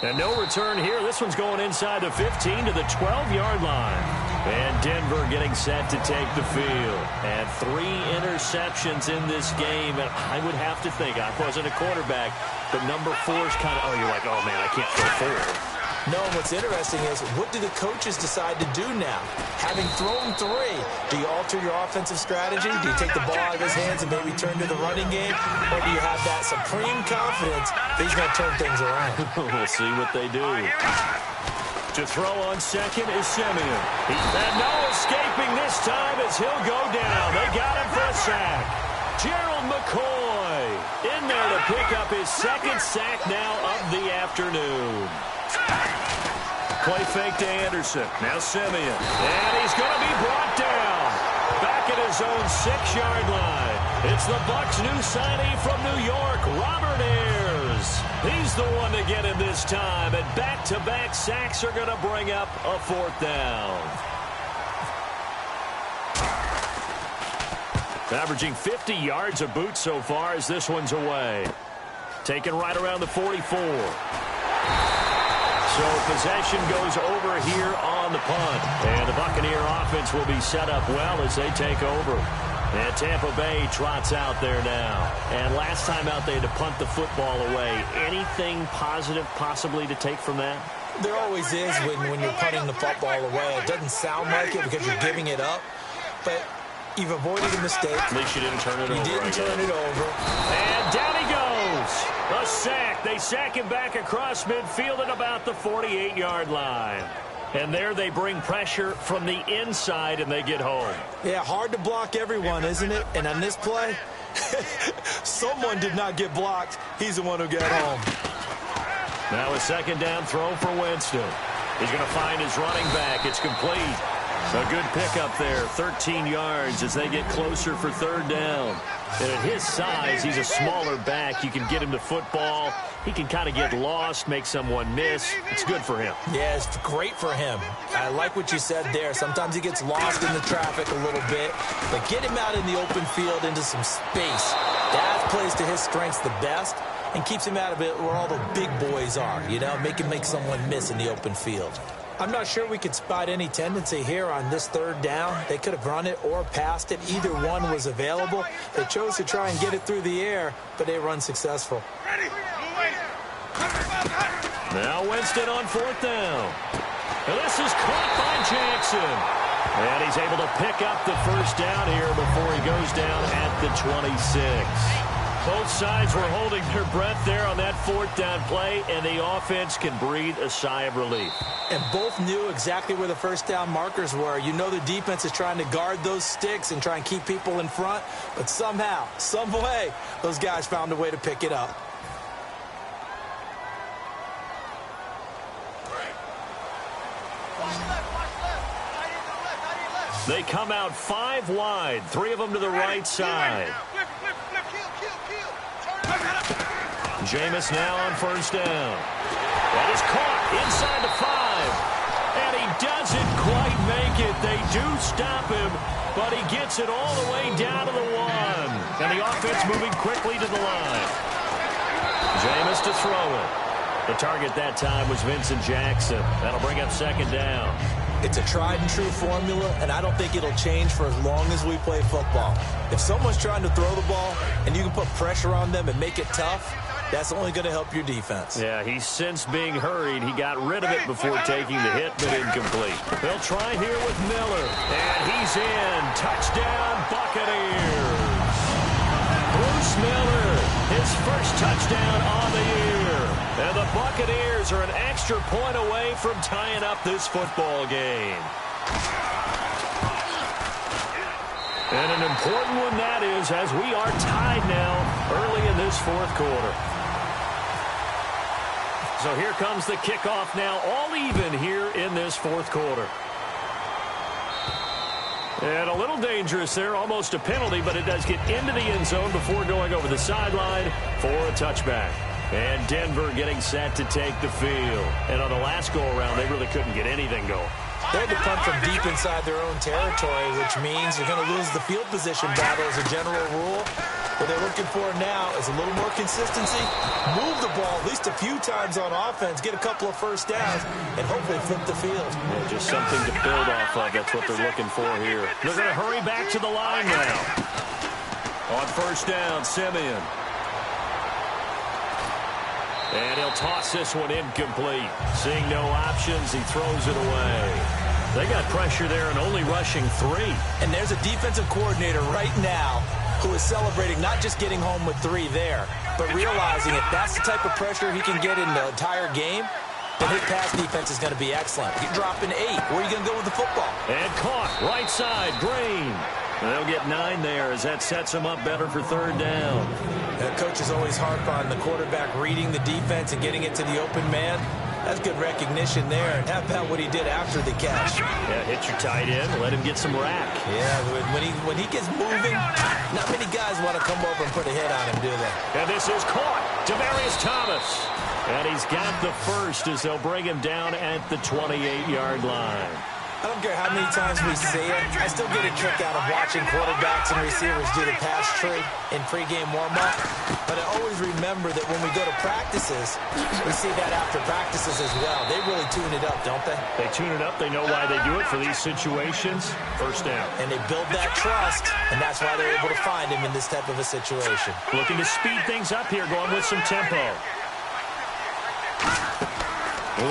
And no return here. This one's going inside the 15 to the 12-yard line. And Denver getting set to take the field. And 3 interceptions in this game. And I would have to think, I wasn't a quarterback, but number 4's kind of, you're like, oh, man, I can't throw 4. No, what's interesting is what do the coaches decide to do now? Having thrown 3, do you alter your offensive strategy? Do you take the ball out of his hands and maybe turn to the running game? Or do you have that supreme confidence that he's going to turn things around? We'll see what they do. To throw on second is Simeon. And no escaping this time as he'll go down. They got him for a sack. Gerald McCoy in there to pick up his 2nd sack now of the afternoon. Play fake to Anderson. Now Simeon. And he's going to be brought down. Back at his own 6-yard line. It's the Bucs' new signee from New York, Robert Ayers. He's the one to get him this time. And back-to-back sacks are going to bring up a 4th down. Averaging 50 yards a boot so far as this one's away. Taken right around the 44. So possession goes over here on the punt. And the Buccaneer offense will be set up well as they take over. And Tampa Bay trots out there now. And last time out they had to punt the football away. Anything positive possibly to take from that? There always is when you're punting the football away. It doesn't sound like it because you're giving it up. But you've avoided a mistake. At least you didn't turn it over. You didn't turn it over. And down he goes. A sack. They sack him back across midfield at about the 48-yard line. And there they bring pressure from the inside and they get home. Yeah, hard to block everyone, isn't it? And on this play, Someone did not get blocked. He's the one who got home. Now a second down throw for Winston. He's going to find his running back. It's complete. A good pickup there, 13 yards as they get closer for third down. And at his size, he's a smaller back. You can get him to football. He can kind of get lost, make someone miss. It's good for him. Yeah, it's great for him. I like what you said there. Sometimes he gets lost in the traffic a little bit. But get him out in the open field into some space. That plays to his strengths the best and keeps him out of it where all the big boys are. You know, make someone miss in the open field. I'm not sure we could spot any tendency here on this third down. They could have run it or passed it. Either one was available. They chose to try and get it through the air, but they run successful. Now Winston on fourth down. And this is caught by Jackson. And he's able to pick up the first down here before he goes down at the 26. Both sides were holding their breath there on that fourth down play, and the offense can breathe a sigh of relief. And both knew exactly where the first down markers were. You know the defense is trying to guard those sticks and try and keep people in front, but somehow, some way, those guys found a way to pick it up. They come out 5 wide, 3 of them to the right side. Jameis now on first down. That is caught inside the 5. And he doesn't quite make it. They do stop him, but he gets it all the way down to the 1. And the offense moving quickly to the line. Jameis to throw it. The target that time was Vincent Jackson. That'll bring up second down. It's a tried-and-true formula, and I don't think it'll change for as long as we play football. If someone's trying to throw the ball and you can put pressure on them and make it tough, that's only going to help your defense. Yeah, he's since being hurried. He got rid of it before taking the hit, but incomplete. They'll try here with Miller. And he's in. Touchdown, Buccaneers. Bruce Miller, his first touchdown on the year. And the Buccaneers are an extra point away from tying up this football game. And an important one that is, as we are tied now early in this fourth quarter. So here comes the kickoff now, all even here in this fourth quarter. And a little dangerous there, almost a penalty, but it does get into the end zone before going over the sideline for a touchback. And Denver getting set to take the field. And on the last go-around, they really couldn't get anything going. They had to punt from deep inside their own territory, which means you're going to lose the field position battle as a general rule. What they're looking for now is a little more consistency, move the ball at least a few times on offense, get a couple of first downs, and hopefully flip the field. Yeah, just something to build off of. That's what they're looking for here. They're going to hurry back to the line now. On first down, Simeon. And he'll toss this one incomplete. Seeing no options, he throws it away. They got pressure there and only rushing 3. And there's a defensive coordinator right now who is celebrating not just getting home with 3 there, but realizing if that's the type of pressure he can get in the entire game, then his pass defense is going to be excellent. You're dropping 8. Where are you going to go with the football? And caught, right side, Green. And they'll get 9 there as that sets them up better for third down. Coaches always harp on the quarterback reading the defense and getting it to the open man. That's good recognition there. And how about what he did after the catch? Yeah, hit your tight end, let him get some rack. Yeah, when he gets moving, not many guys want to come over and put a hit on him, do they? And this is caught. Demaryius Thomas. And he's got the first as they'll bring him down at the 28-yard line. I don't care how many times we say it, I still get a kick out of watching quarterbacks and receivers do the pass tree in pregame warm-up. But I always remember that when we go to practices, we see that after practices as well. They really tune it up, don't they? They tune it up. They know why they do it for these situations. First down. And they build that trust, and that's why they're able to find him in this type of a situation. Looking to speed things up here, going with some tempo.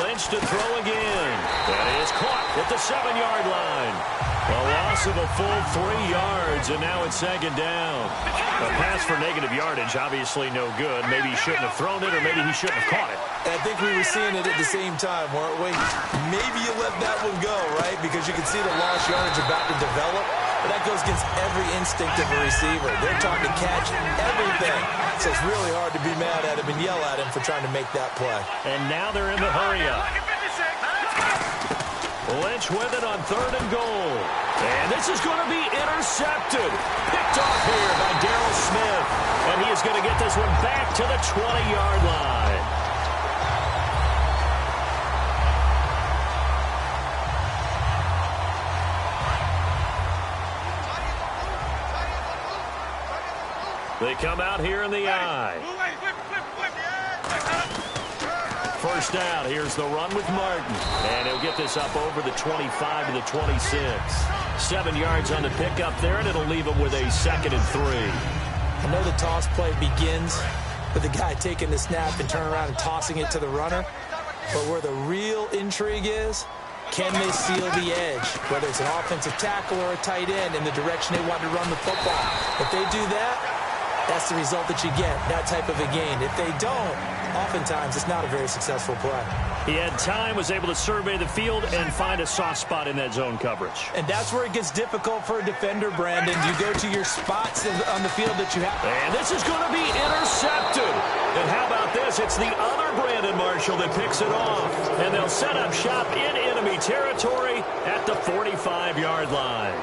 Lynch to throw again. That is caught at the 7-yard line. A loss of a full 3 yards, and now it's second down. A pass for negative yardage, obviously no good. Maybe he shouldn't have thrown it, or maybe he shouldn't have caught it. And I think we were seeing it at the same time, weren't we? Maybe you let that one go, right? Because you can see the lost yardage about to develop. But that goes against every instinct of a receiver. They're trying to catch everything. So it's really hard to be mad at him and yell at him for trying to make that play. And now they're in the hurry-up. Lynch with it on 3rd and goal. And this is going to be intercepted. Picked off here by Darryl Smith. And he is going to get this one back to the 20-yard line. They come out here in the I. First down, here's the run with Martin. And he'll get this up over the 25 to the 26. 7 yards on the pickup there, and it'll leave him with a 2nd and 3. I know the toss play begins with the guy taking the snap and turning around and tossing it to the runner. But where the real intrigue is, can they seal the edge? Whether it's an offensive tackle or a tight end in the direction they want to run the football. If they do that, that's the result that you get, that type of a gain. If they don't, oftentimes it's not a very successful play. He had time, was able to survey the field and find a soft spot in that zone coverage. And that's where it gets difficult for a defender, Brandon. You go to your spots on the field that you have. And this is going to be intercepted. And how about this? It's the other Brandon Marshall that picks it off. And they'll set up shop in enemy territory at the 45-yard line.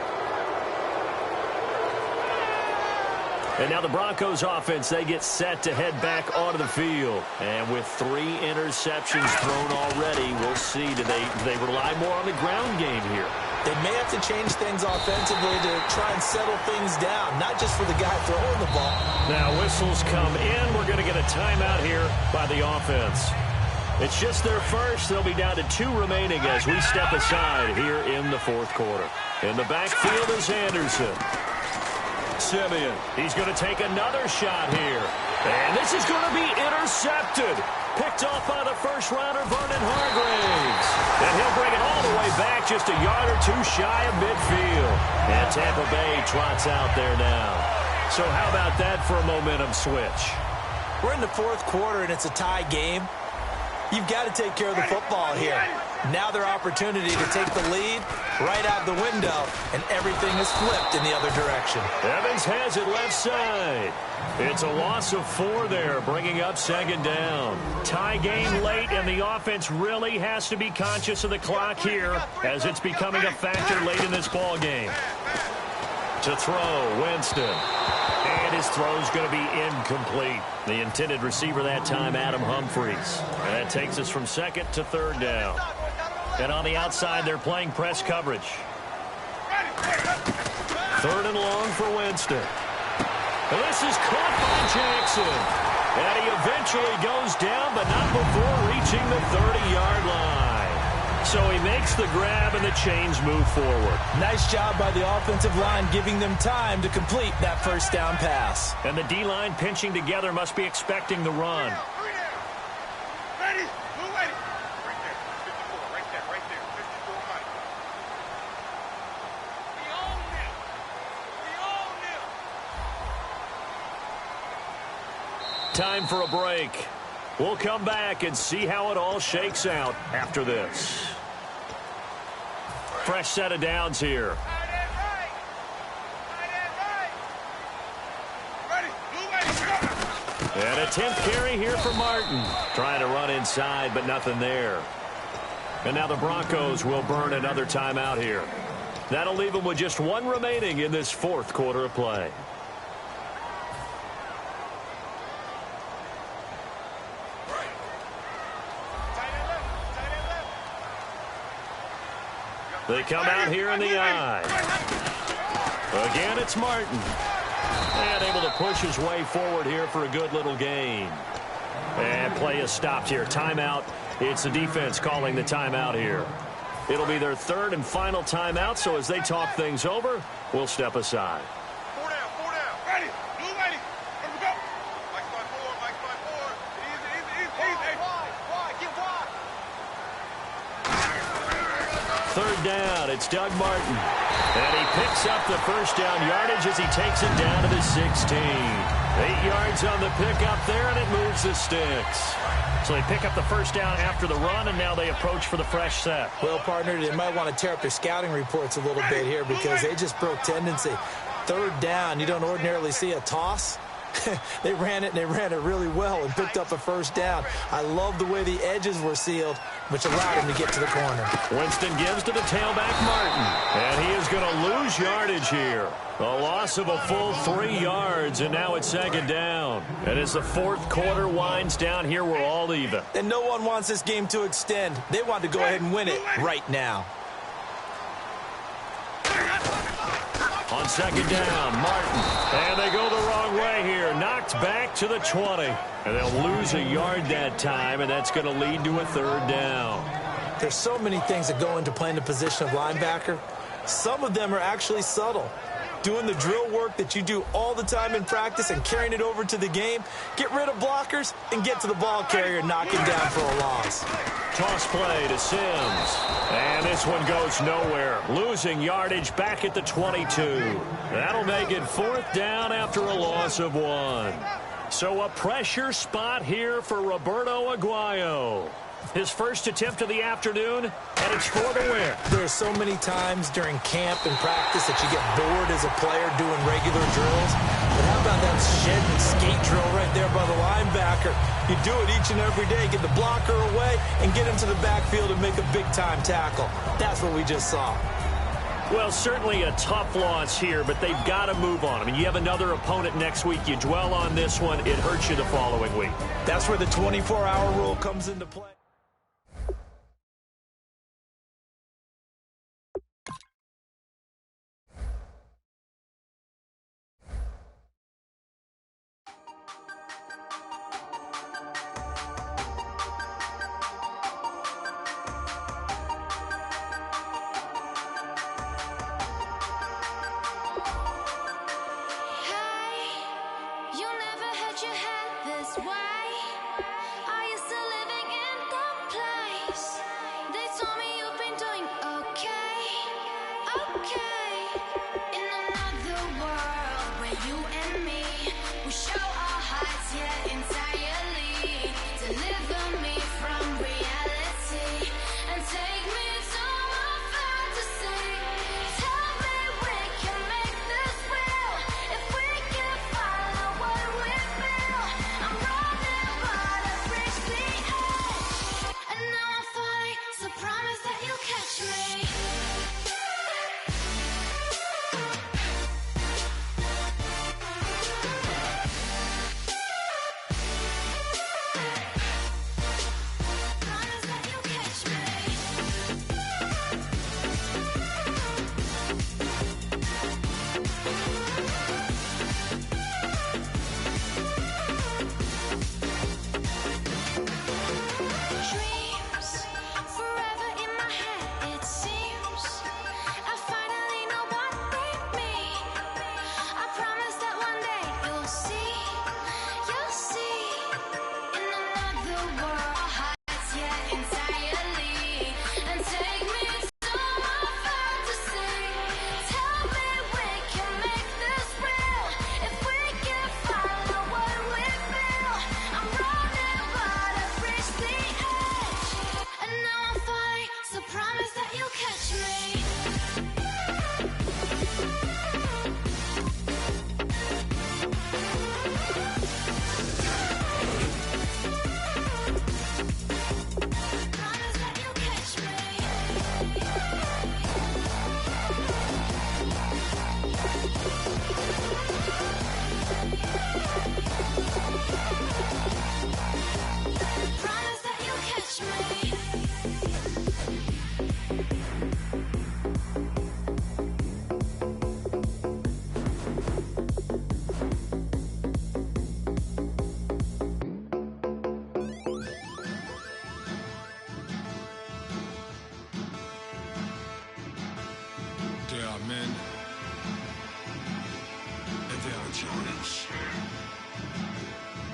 And now the Broncos offense, they get set to head back onto the field. And with 3 interceptions thrown already, we'll see. Do they rely more on the ground game here? They may have to change things offensively to try and settle things down, not just for the guy throwing the ball. Now whistles come in. We're going to get a timeout here by the offense. It's just their first. They'll be down to 2 remaining as we step aside here in the 4th quarter. In the backfield is Anderson. Simeon, he's going to take another shot here. And this is going to be intercepted. Picked off by the first-rounder, Vernon Hargraves. And he'll bring it all the way back just a yard or 2 shy of midfield. And Tampa Bay trots out there now. So how about that for a momentum switch? We're in the 4th quarter, and it's a tie game. You've got to take care of the football here. Now their opportunity to take the lead right out the window, and everything is flipped in the other direction. Evans has it left side. It's a loss of 4 there, bringing up 2nd down. Tie game late, and the offense really has to be conscious of the clock here as it's becoming a factor late in this ball game. To throw, Winston. And his throw's going to be incomplete. The intended receiver that time, Adam Humphries. And that takes us from 2nd to 3rd down. And on the outside, they're playing press coverage. 3rd and long for Winston. And this is caught by Jackson. And he eventually goes down, but not before reaching the 30-yard line. So he makes the grab, and the chains move forward. Nice job by the offensive line, giving them time to complete that first down pass. And the D-line pinching together must be expecting the run. Ready? Move ready. Right there. 54. Right there. Right there. 54 Mike. We own them. We own them. Time for a break. We'll come back and see how it all shakes out after this. Fresh set of downs here. And a 10th carry here for Martin. Trying to run inside, but nothing there. And now the Broncos will burn another timeout here. That'll leave them with just 1 remaining in this 4th quarter of play. They come out here in the I. Again, it's Martin. And able to push his way forward here for a good little gain. And play is stopped here. Timeout. It's the defense calling the timeout here. It'll be their 3rd and final timeout, so as they talk things over, we'll step aside. 4 down. 4 down. Ready. Move ready. Here we go. Mike slide forward. Mike slide forward. Easy. Wide. Get wide. 3rd down, it's Doug Martin. And he picks up the first down yardage as he takes it down to the 16. 8 yards on the pickup there, and it moves the sticks. So they pick up the first down after the run, and now they approach for the fresh set. Well, partner, they might want to tear up their scouting reports a little bit here because they just broke tendency. 3rd down, you don't ordinarily see a toss. They ran it, and they ran it really well and picked up a first down. I love the way the edges were sealed, which allowed him to get to the corner. Winston gives to the tailback, Martin. And he is going to lose yardage here. A loss of a full 3 yards, and now it's 2nd down. And as the 4th quarter winds down here, we're all even. And no one wants this game to extend. They want to go ahead and win it right now. On 2nd down, Martin. And they go the wrong way here. Knocked back to the 20. And they'll lose a yard that time, and that's going to lead to a 3rd down. There's so many things that go into playing the position of linebacker. Some of them are actually subtle. Doing the drill work that you do all the time in practice and carrying it over to the game. Get rid of blockers and get to the ball carrier and knock him down for a loss. Toss play to Sims. And this one goes nowhere. Losing yardage back at the 22. That'll make it 4th down after a loss of 1. So a pressure spot here for Roberto Aguayo. His first attempt of the afternoon, and it's for the win. There's so many times during camp and practice that you get bored as a player doing regular drills. But how about that shed and skate drill right there by the linebacker? You do it each and every day. Get the blocker away and get him to the backfield and make a big-time tackle. That's what we just saw. Well, certainly a tough loss here, but they've got to move on. I mean, you have another opponent next week. You dwell on this one, it hurts you the following week. That's where the 24-hour rule comes into play.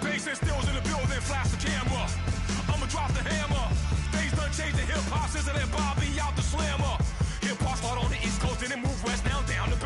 Bass stills in the building, flash the camera. I'ma drop the hammer. Things done changed, the hip hop sizzle and Bobby out the slammer. Hip hop start on the East Coast and it move west, now down the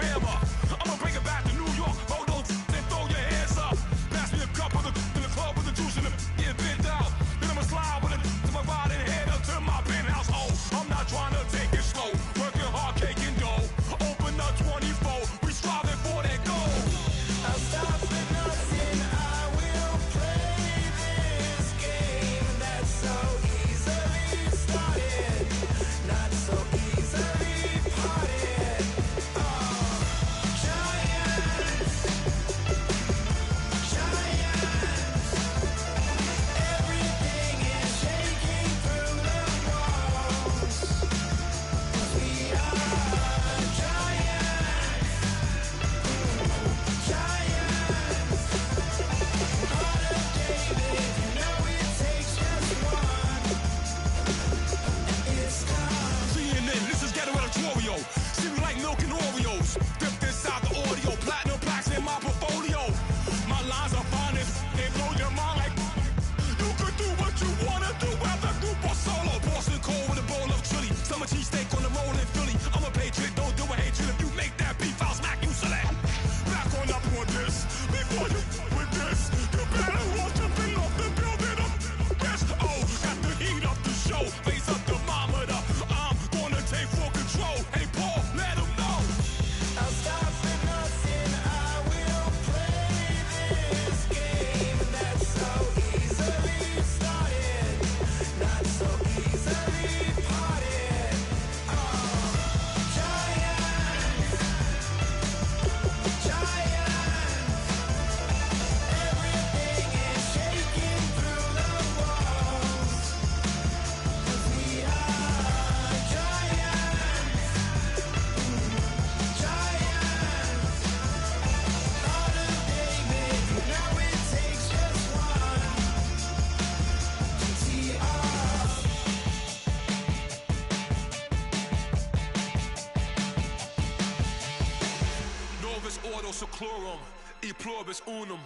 ordo seclorum, e pluribus unum.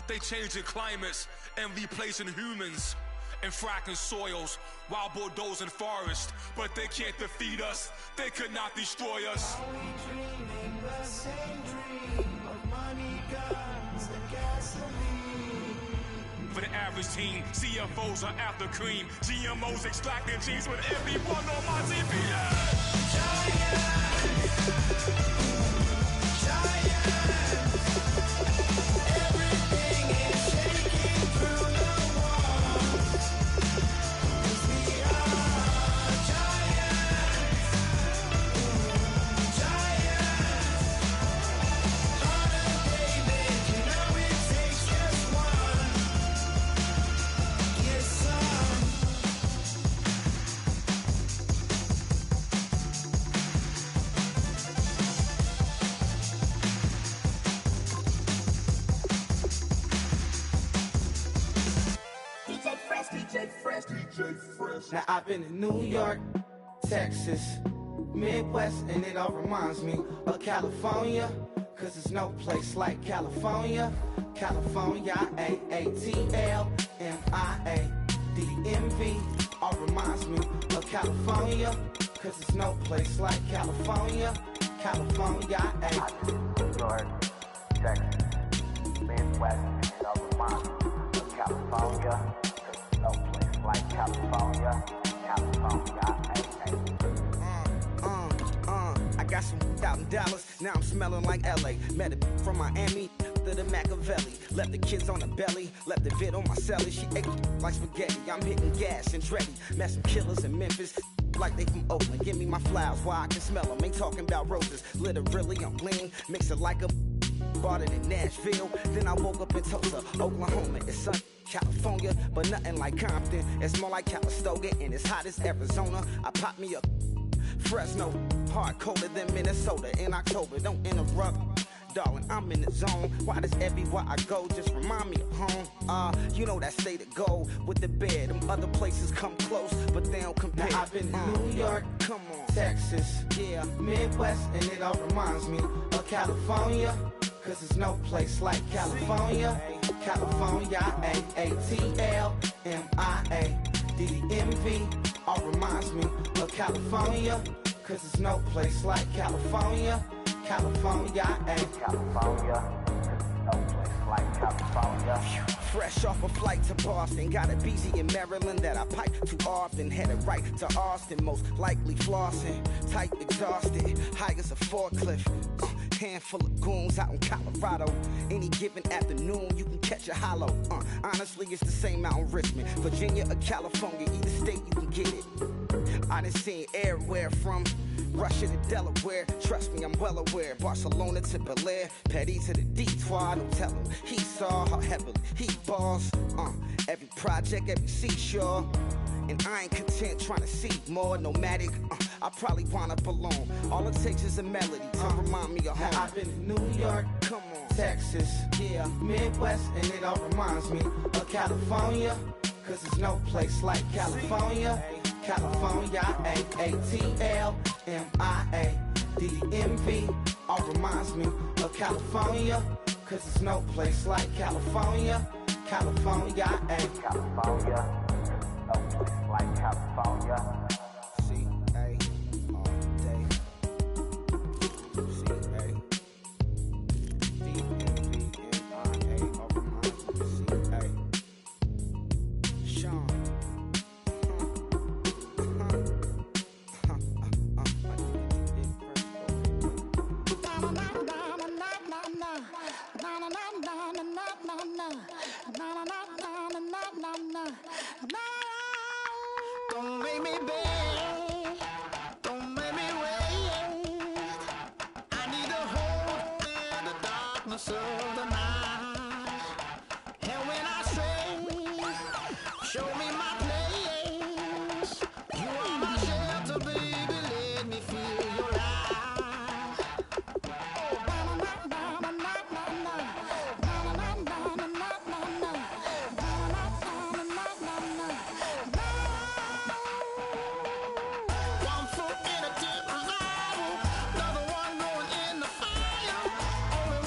They changing climates and replacing humans and fracking soils, wild bulldozing forests, but they can't defeat us. They could not destroy us. Are we dreaming the same dream of money, guns, and gasoline? For the average team, CFOs are after cream. GMOs extracting genes with everyone on my TV. Everything is shaking through the walls. 'Cause we are giants. Harder, David, you know it takes just one. Get some. DJ Fresh. Now I've been in New York, Texas, Midwest, and it all reminds me of California, 'cause there's no place like California. California, AATLMIADMV, all reminds me of California, 'cause there's no place like California. California, New York, Texas, Midwest, and it all reminds me of California. No place like California, California, I got some out in Dallas, now I'm smelling like LA. Met a from Miami to the Machiavelli. Left the kids on the belly, left the vid on my celly. She ate like spaghetti, I'm hitting gas and Dreddy. Met some killers in Memphis, like they from Oakland. Give me my flowers while I can smell them. Ain't talking about roses, literally I'm lean. Mix it like a bought it in Nashville. Then I woke up in Tulsa, Oklahoma. It's sun. California, but nothing like Compton. It's more like Calistoga, and it's hot as Arizona. I pop me a Fresno, hard colder than Minnesota in October. Don't interrupt, darling, I'm in the zone. Why does everywhere I go just remind me of home? You know that state of gold with the bed. Them other places come close, but they don't compare. Now I've been to New York, come on, Texas, yeah, Midwest, and it all reminds me of California, 'cause there's no place like California. California, AATLMIADMV, all reminds me of California, 'cause there's no place like California. California, California, no place like California. Fresh off a flight to Boston, got a BZ in Maryland that I pipe too often. Headed right to Austin, most likely flossing. Tight, exhausted, high as a forklift. Handful of goons out in Colorado. Any given afternoon, you can catch a hollow. Honestly, it's the same out in Richmond, Virginia or California. Either state, you can get it. I done seen everywhere from Russia to Delaware. Trust me, I'm well aware. Barcelona to Bel Air, Petty to the Detroit. Don't tell him he saw how heavily he balls. Every project, every seashore. And I ain't content trying to see more nomadic. I probably wind up alone. All it takes is a melody to remind me of home. Now I've been to New York, come on, Texas, yeah, Midwest, and it all reminds me of California, 'cause there's no place like California. California, AATLMIADMV, all reminds me of California, 'cause there's no place like California. California, California, no place like California. C-A all day. C-A D-M-V-M-I-A, all reminds me of C-A. Sean. Don't make me beg, don't make me wait. I need to hold in the darkness of the night. And when I stray, show me my place. You are my shelter, baby, let me feel your light. One foot in a tip, another one going in the fire. Only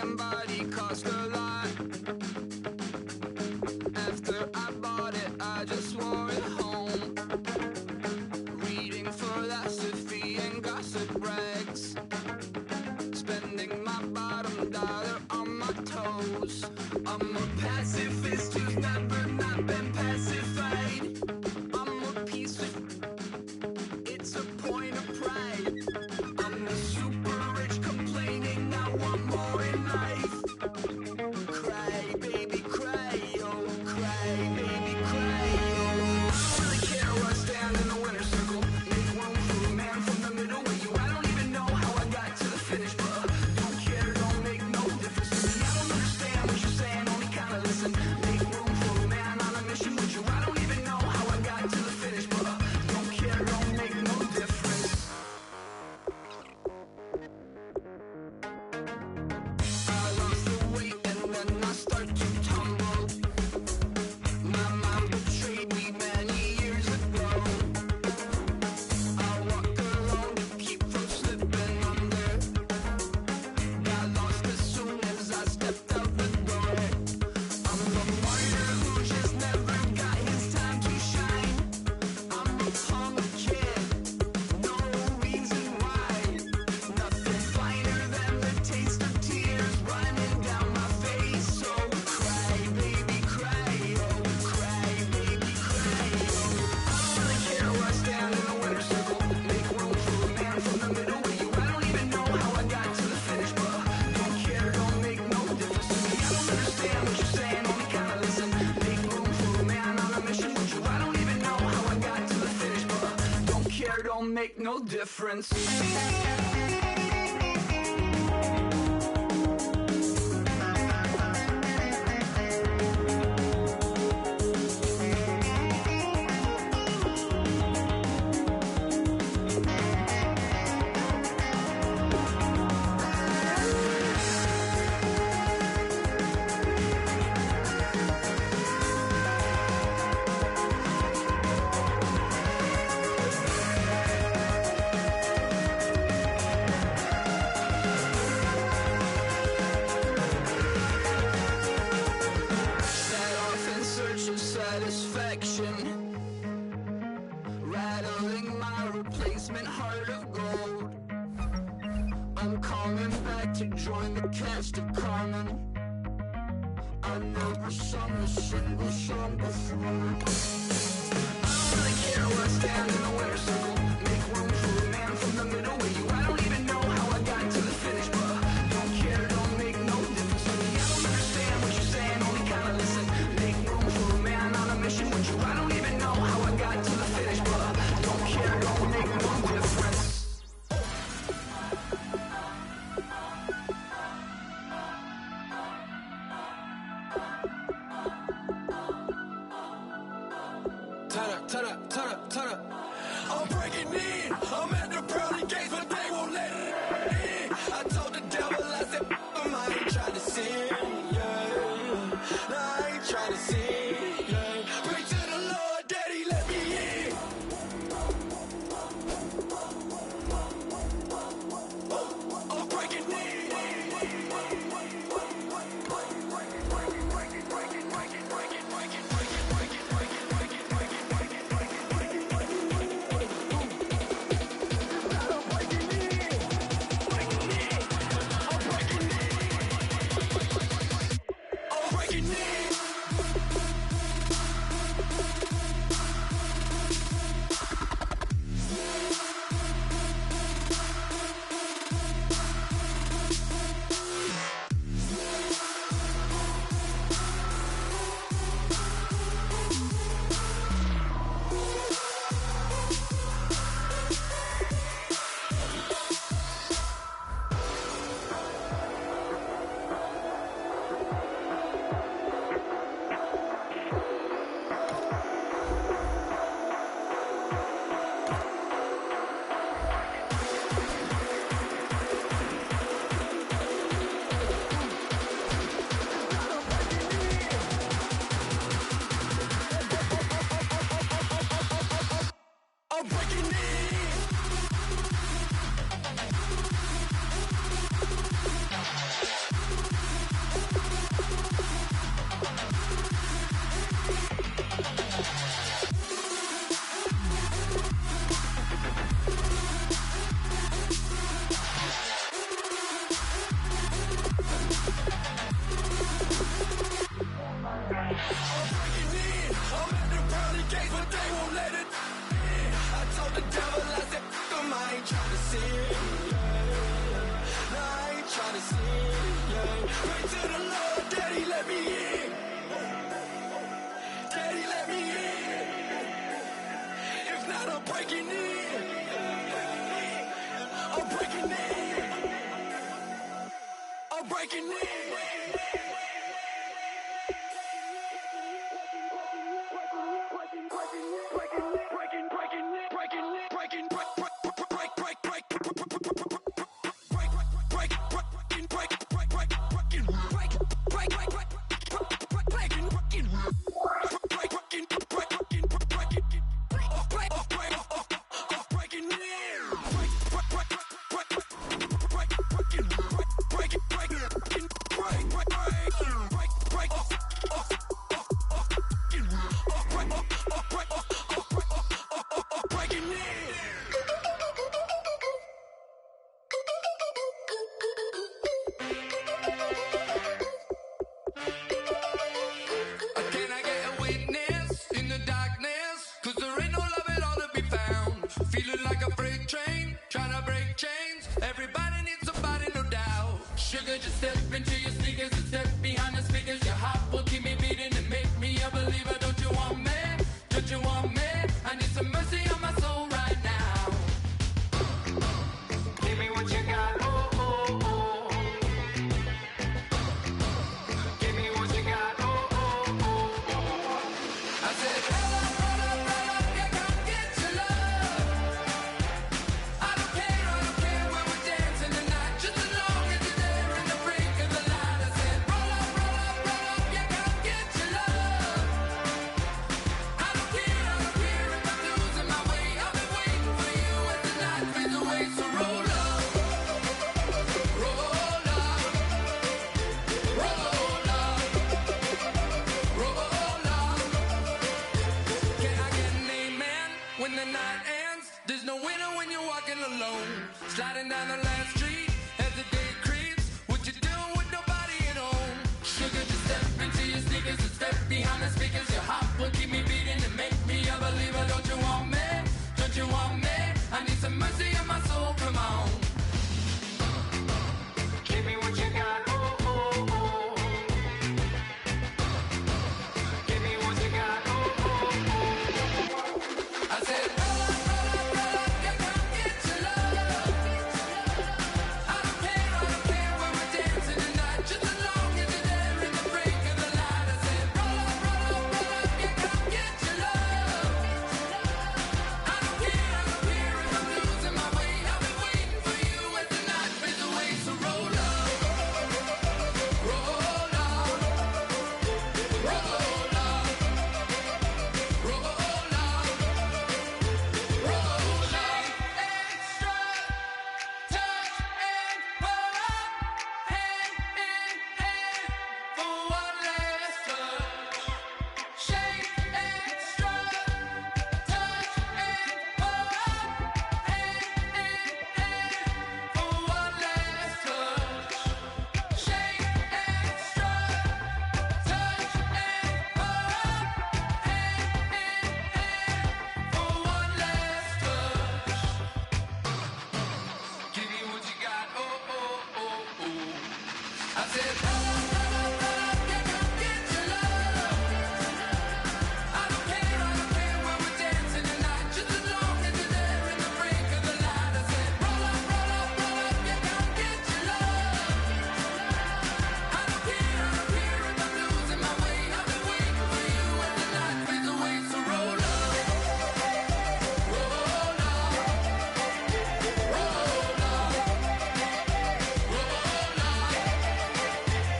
and body cost a lot. After I bought it, I just wore it home. Reading philosophy and gossip rags. Spending my bottom dollar on my toes. I'm a pacifist who's never not been pacified. I'm a piece of... It's a point of pride. I'm the super rich complaining I want more in life. Cry, baby, cry, oh, cry, baby, cry, oh. I don't really care where I stand in the winner's circle. Make room for a man from the middle with you. I don't even know how I got to the finish, but don't care, don't make no difference to me. I don't understand what you're saying, only kinda listen. Make room for a man on a mission with you. I don't even know how I got to the finish, but don't care, don't make no difference. I lost the weight and then I start to tumble. My mom betrayed me many years ago. I walk alone to keep from slipping under. Got lost as soon as I stepped out the door. I'm a martyr who just never got his time to shine. I'm a punk kid, no reason why. Nothing finer than the taste of tears running down my face. So cry, baby, cry, oh, cry, baby, cry, oh. I don't really care where I stand in the winner's circle. Make room for a man from the middle with you. I don't even know how I got to the finish, but don't care, don't make no difference to me. I don't understand what you're saying, only kinda listen. Make room for a man on a mission with you. I don't even know how I got to the finish, but don't care, don't make no difference. Set off in search of satisfaction, rattling my replacement heart of gold. I'm coming back to join the cast of Carmen. I never sung a single song before. I don't really care where I stand in the winner's circle. Make room for a man from the middle with you. I don't even know how I got to the finish, but don't care, don't make no difference to me. I don't understand what you're saying, only kinda listen. Make room for a man on a mission with you. I don't even know how I got to the finish, but don't care, don't make no difference. Turn up, turn up, turn up, turn up. I'm breaking Pray to the Lord, Daddy, let me in. Daddy, let me in. If not, I'm breaking in. I'm breaking in. I'm breaking in. Sliding down the last street as the day creeps. What you doing with nobody at home? Sugar, just step into your sneakers and step behind the speakers. Your heart will keep me beating and make me a believer. Don't you want me? Don't you want me? I need some mercy on my soul. Come on. Give me what you got. Oh, oh, oh. Give me what you got. Oh, oh, oh. I said, roll up, yeah, come get your love. I don't care when we're dancing tonight. Just as long as you're there in the break of the light. I said, roll up, yeah, come get your love. I don't care if I'm losing my way. I've been waiting for you as the night fades away. So roll up, roll up, roll up, roll up, roll up. Extra, touch and pull up, hand in hand for one last touch. Shake extra, touch and pull up, hand in hand for one last touch. Shake extra, touch and pull up, hand in hand for one last touch. Give me what you got, oh, oh, oh, oh. I said, roll up, yeah, come get your love. I don't care when we're dancing tonight. Just as long as you're there in the break of the light. I said, roll up, yeah, come get your love. I don't care if I'm losing my way. I've been waiting for you as the night fades away. So roll up, roll up, roll up, roll up.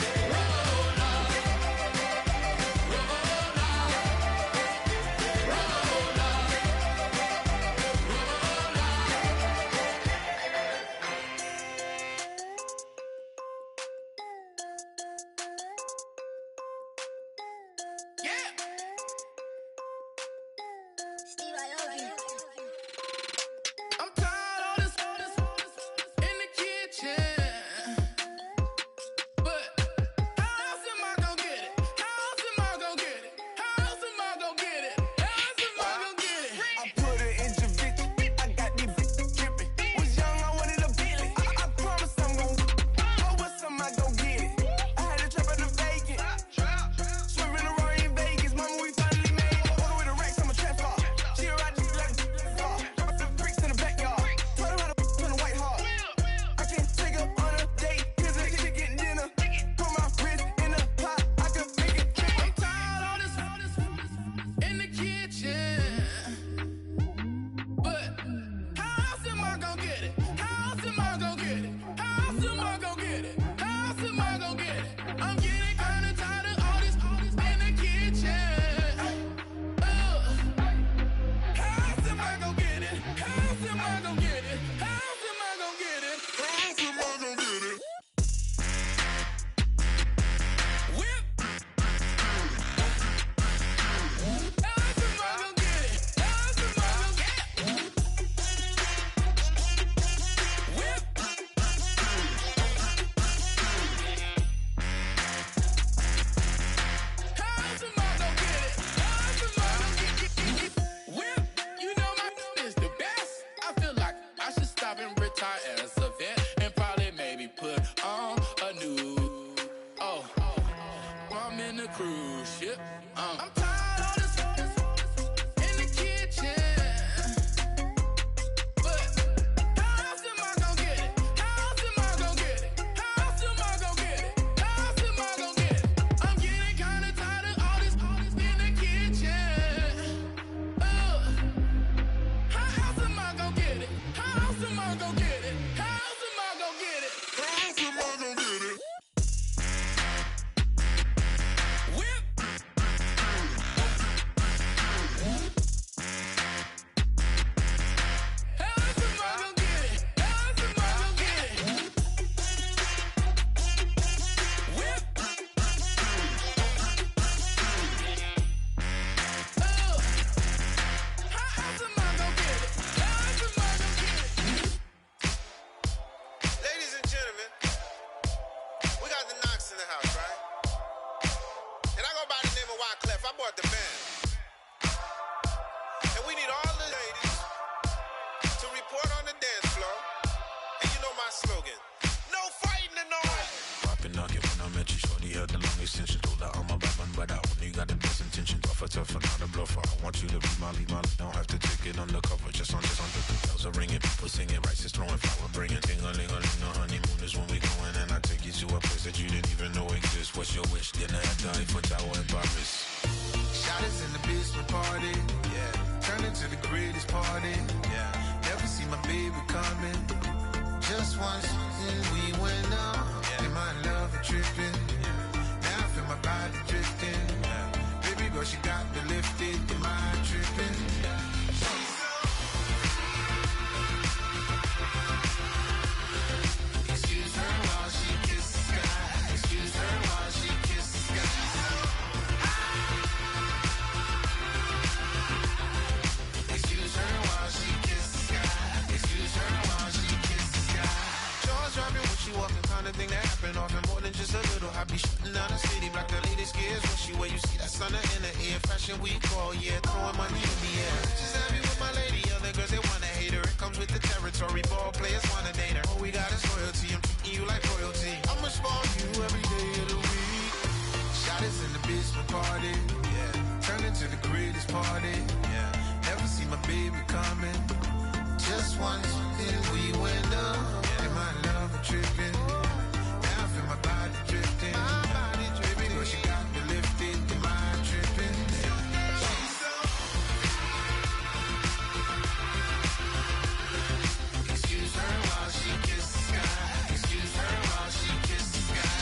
I'm tired of this in the kitchen. But how else am I gonna get it? How else am I gonna get it? How else am I gonna get it? How else am I gonna get it? I'm getting kinda tired of all this in the kitchen. How else am I gonna get it? How else am I gonna get it? How else am I gonna get it? How else am I gonna get it? Whip. How else am I gonna get it? How else am I gonna get it? Whip. How else am I gonna get it? How else am I gonna get it? Ladies and gentlemen, we got the Knox in the house, right? And I go by the name of Wyclef. I bought the band. And we need all the ladies to report on the dance floor. And you know my slogan, no fighting in no way. Poppin' knock it when I met you, shorty had the long extension. Told her I'm a bad man, but I only got the best intention. Tougher, not a bluffer. I want you to be Molly. Don't have to take it undercover. Just on the bells are ringing, people singing, rice is throwing, flower bringing. Ting-a-ling-a-ling, the honeymoon is when we going, and I take you to a place that you didn't even know exists. What's your wish? Dinner at the Eiffel Tower in Paris. Shot us in the basement party, yeah. Turn into the greatest party, yeah. Never see my baby coming. Just once, and we went up. Yeah. And my love a tripping, yeah. Now I feel my body drifting, yeah. Baby girl, she got me lifted. Am I tripping? Yeah. Excuse her while she kisses the sky. Excuse her while she kisses the sky. Excuse her while she kisses the sky. Excuse her while she kisses the sky. Jaws dropping when she walking, kind of thing that happen often. More than just a little. I be shooting down the city, block the latest gears. When she wear, you see that sun in the air. Fashion week all year, throwing money in the air. She's happy with my lady. Other girls they wanna hate her. It comes with the territory. Ball players wanna date her. All we got is loyalty. I'm treating you like royalty. I'ma spoil you every day of the week. Shot us in the basement party, yeah. Turn into the greatest party, yeah. Never see my baby coming. Just once, then we went up. And my love a tripping. Now I feel my body drifting. My body dripping. Girl, she got me lifted. Am I tripping? She's so. Excuse her while she kisses the sky. Excuse her while she kisses the sky.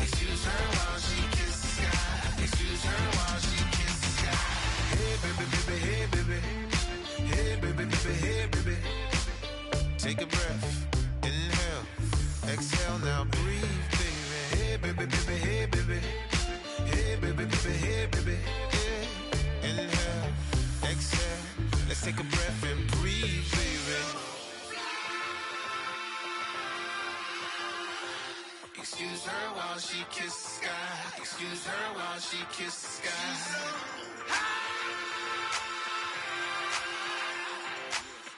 Excuse her while she kisses the sky. Excuse her while she kisses the sky. Hey baby, baby, hey baby. Hey baby, baby, hey baby. Take a breath, inhale, exhale, now breathe, baby. Hey baby, baby, hey baby. Hey baby, baby, hey baby. Yeah. Inhale, exhale, let's take a breath and breathe, baby. Excuse her while she kisses the sky. Excuse her while she kisses the sky.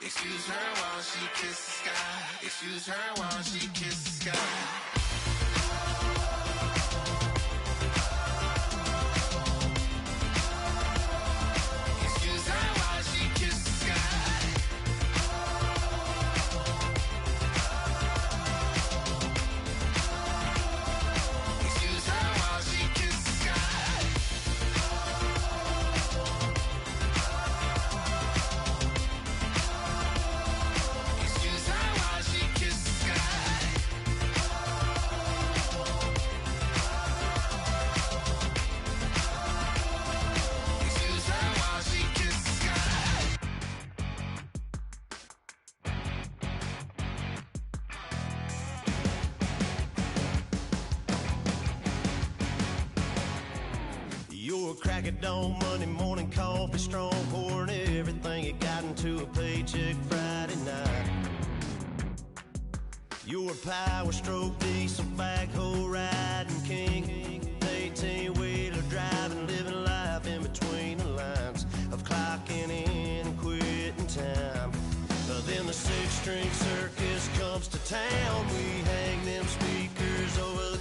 Excuse her while she kisses the sky. Excuse her while she kisses the sky. Excuse her while she kisses the sky. Excuse her while she kisses the sky. Excuse her while she kisses the sky. Excuse her while she kisses the sky. You're a crack at dawn, Monday morning coffee, strong, pouring everything you got into a paycheck Friday night. You're a power stroke, diesel backhoe riding king, 18-wheeler driving, living life in between the lines of clocking in and quitting time. Then the six-string circus comes to town. We hang them speakers over the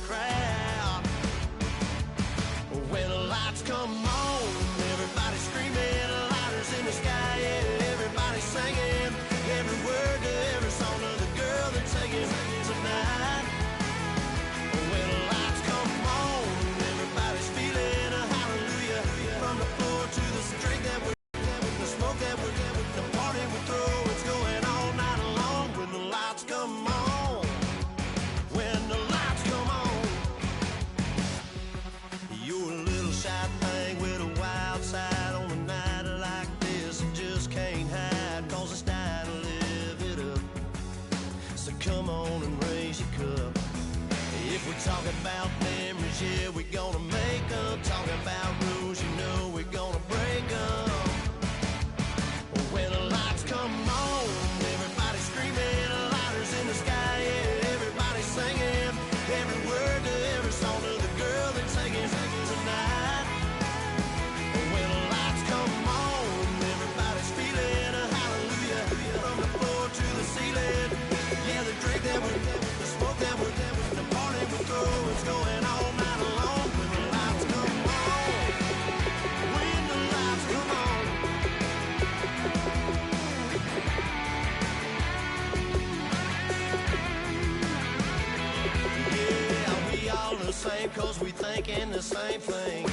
come on and raise your cup. If we're talking about memories, yeah, we're gonna make them. Talking about rules, you know we're gonna break them. When the lights come on, everybody screaming, lighters in the sky, yeah, everybody singing every word to every song to the girl that's singing tonight. When the lights come on, everybody's feeling a hallelujah from the floor to the ceiling. Yeah, the drink that we're, the smoke that we're, the party we throw, it's going all night long. When the lights come on, when the lights come on. Yeah, we all the same 'cause we thinking the same thing.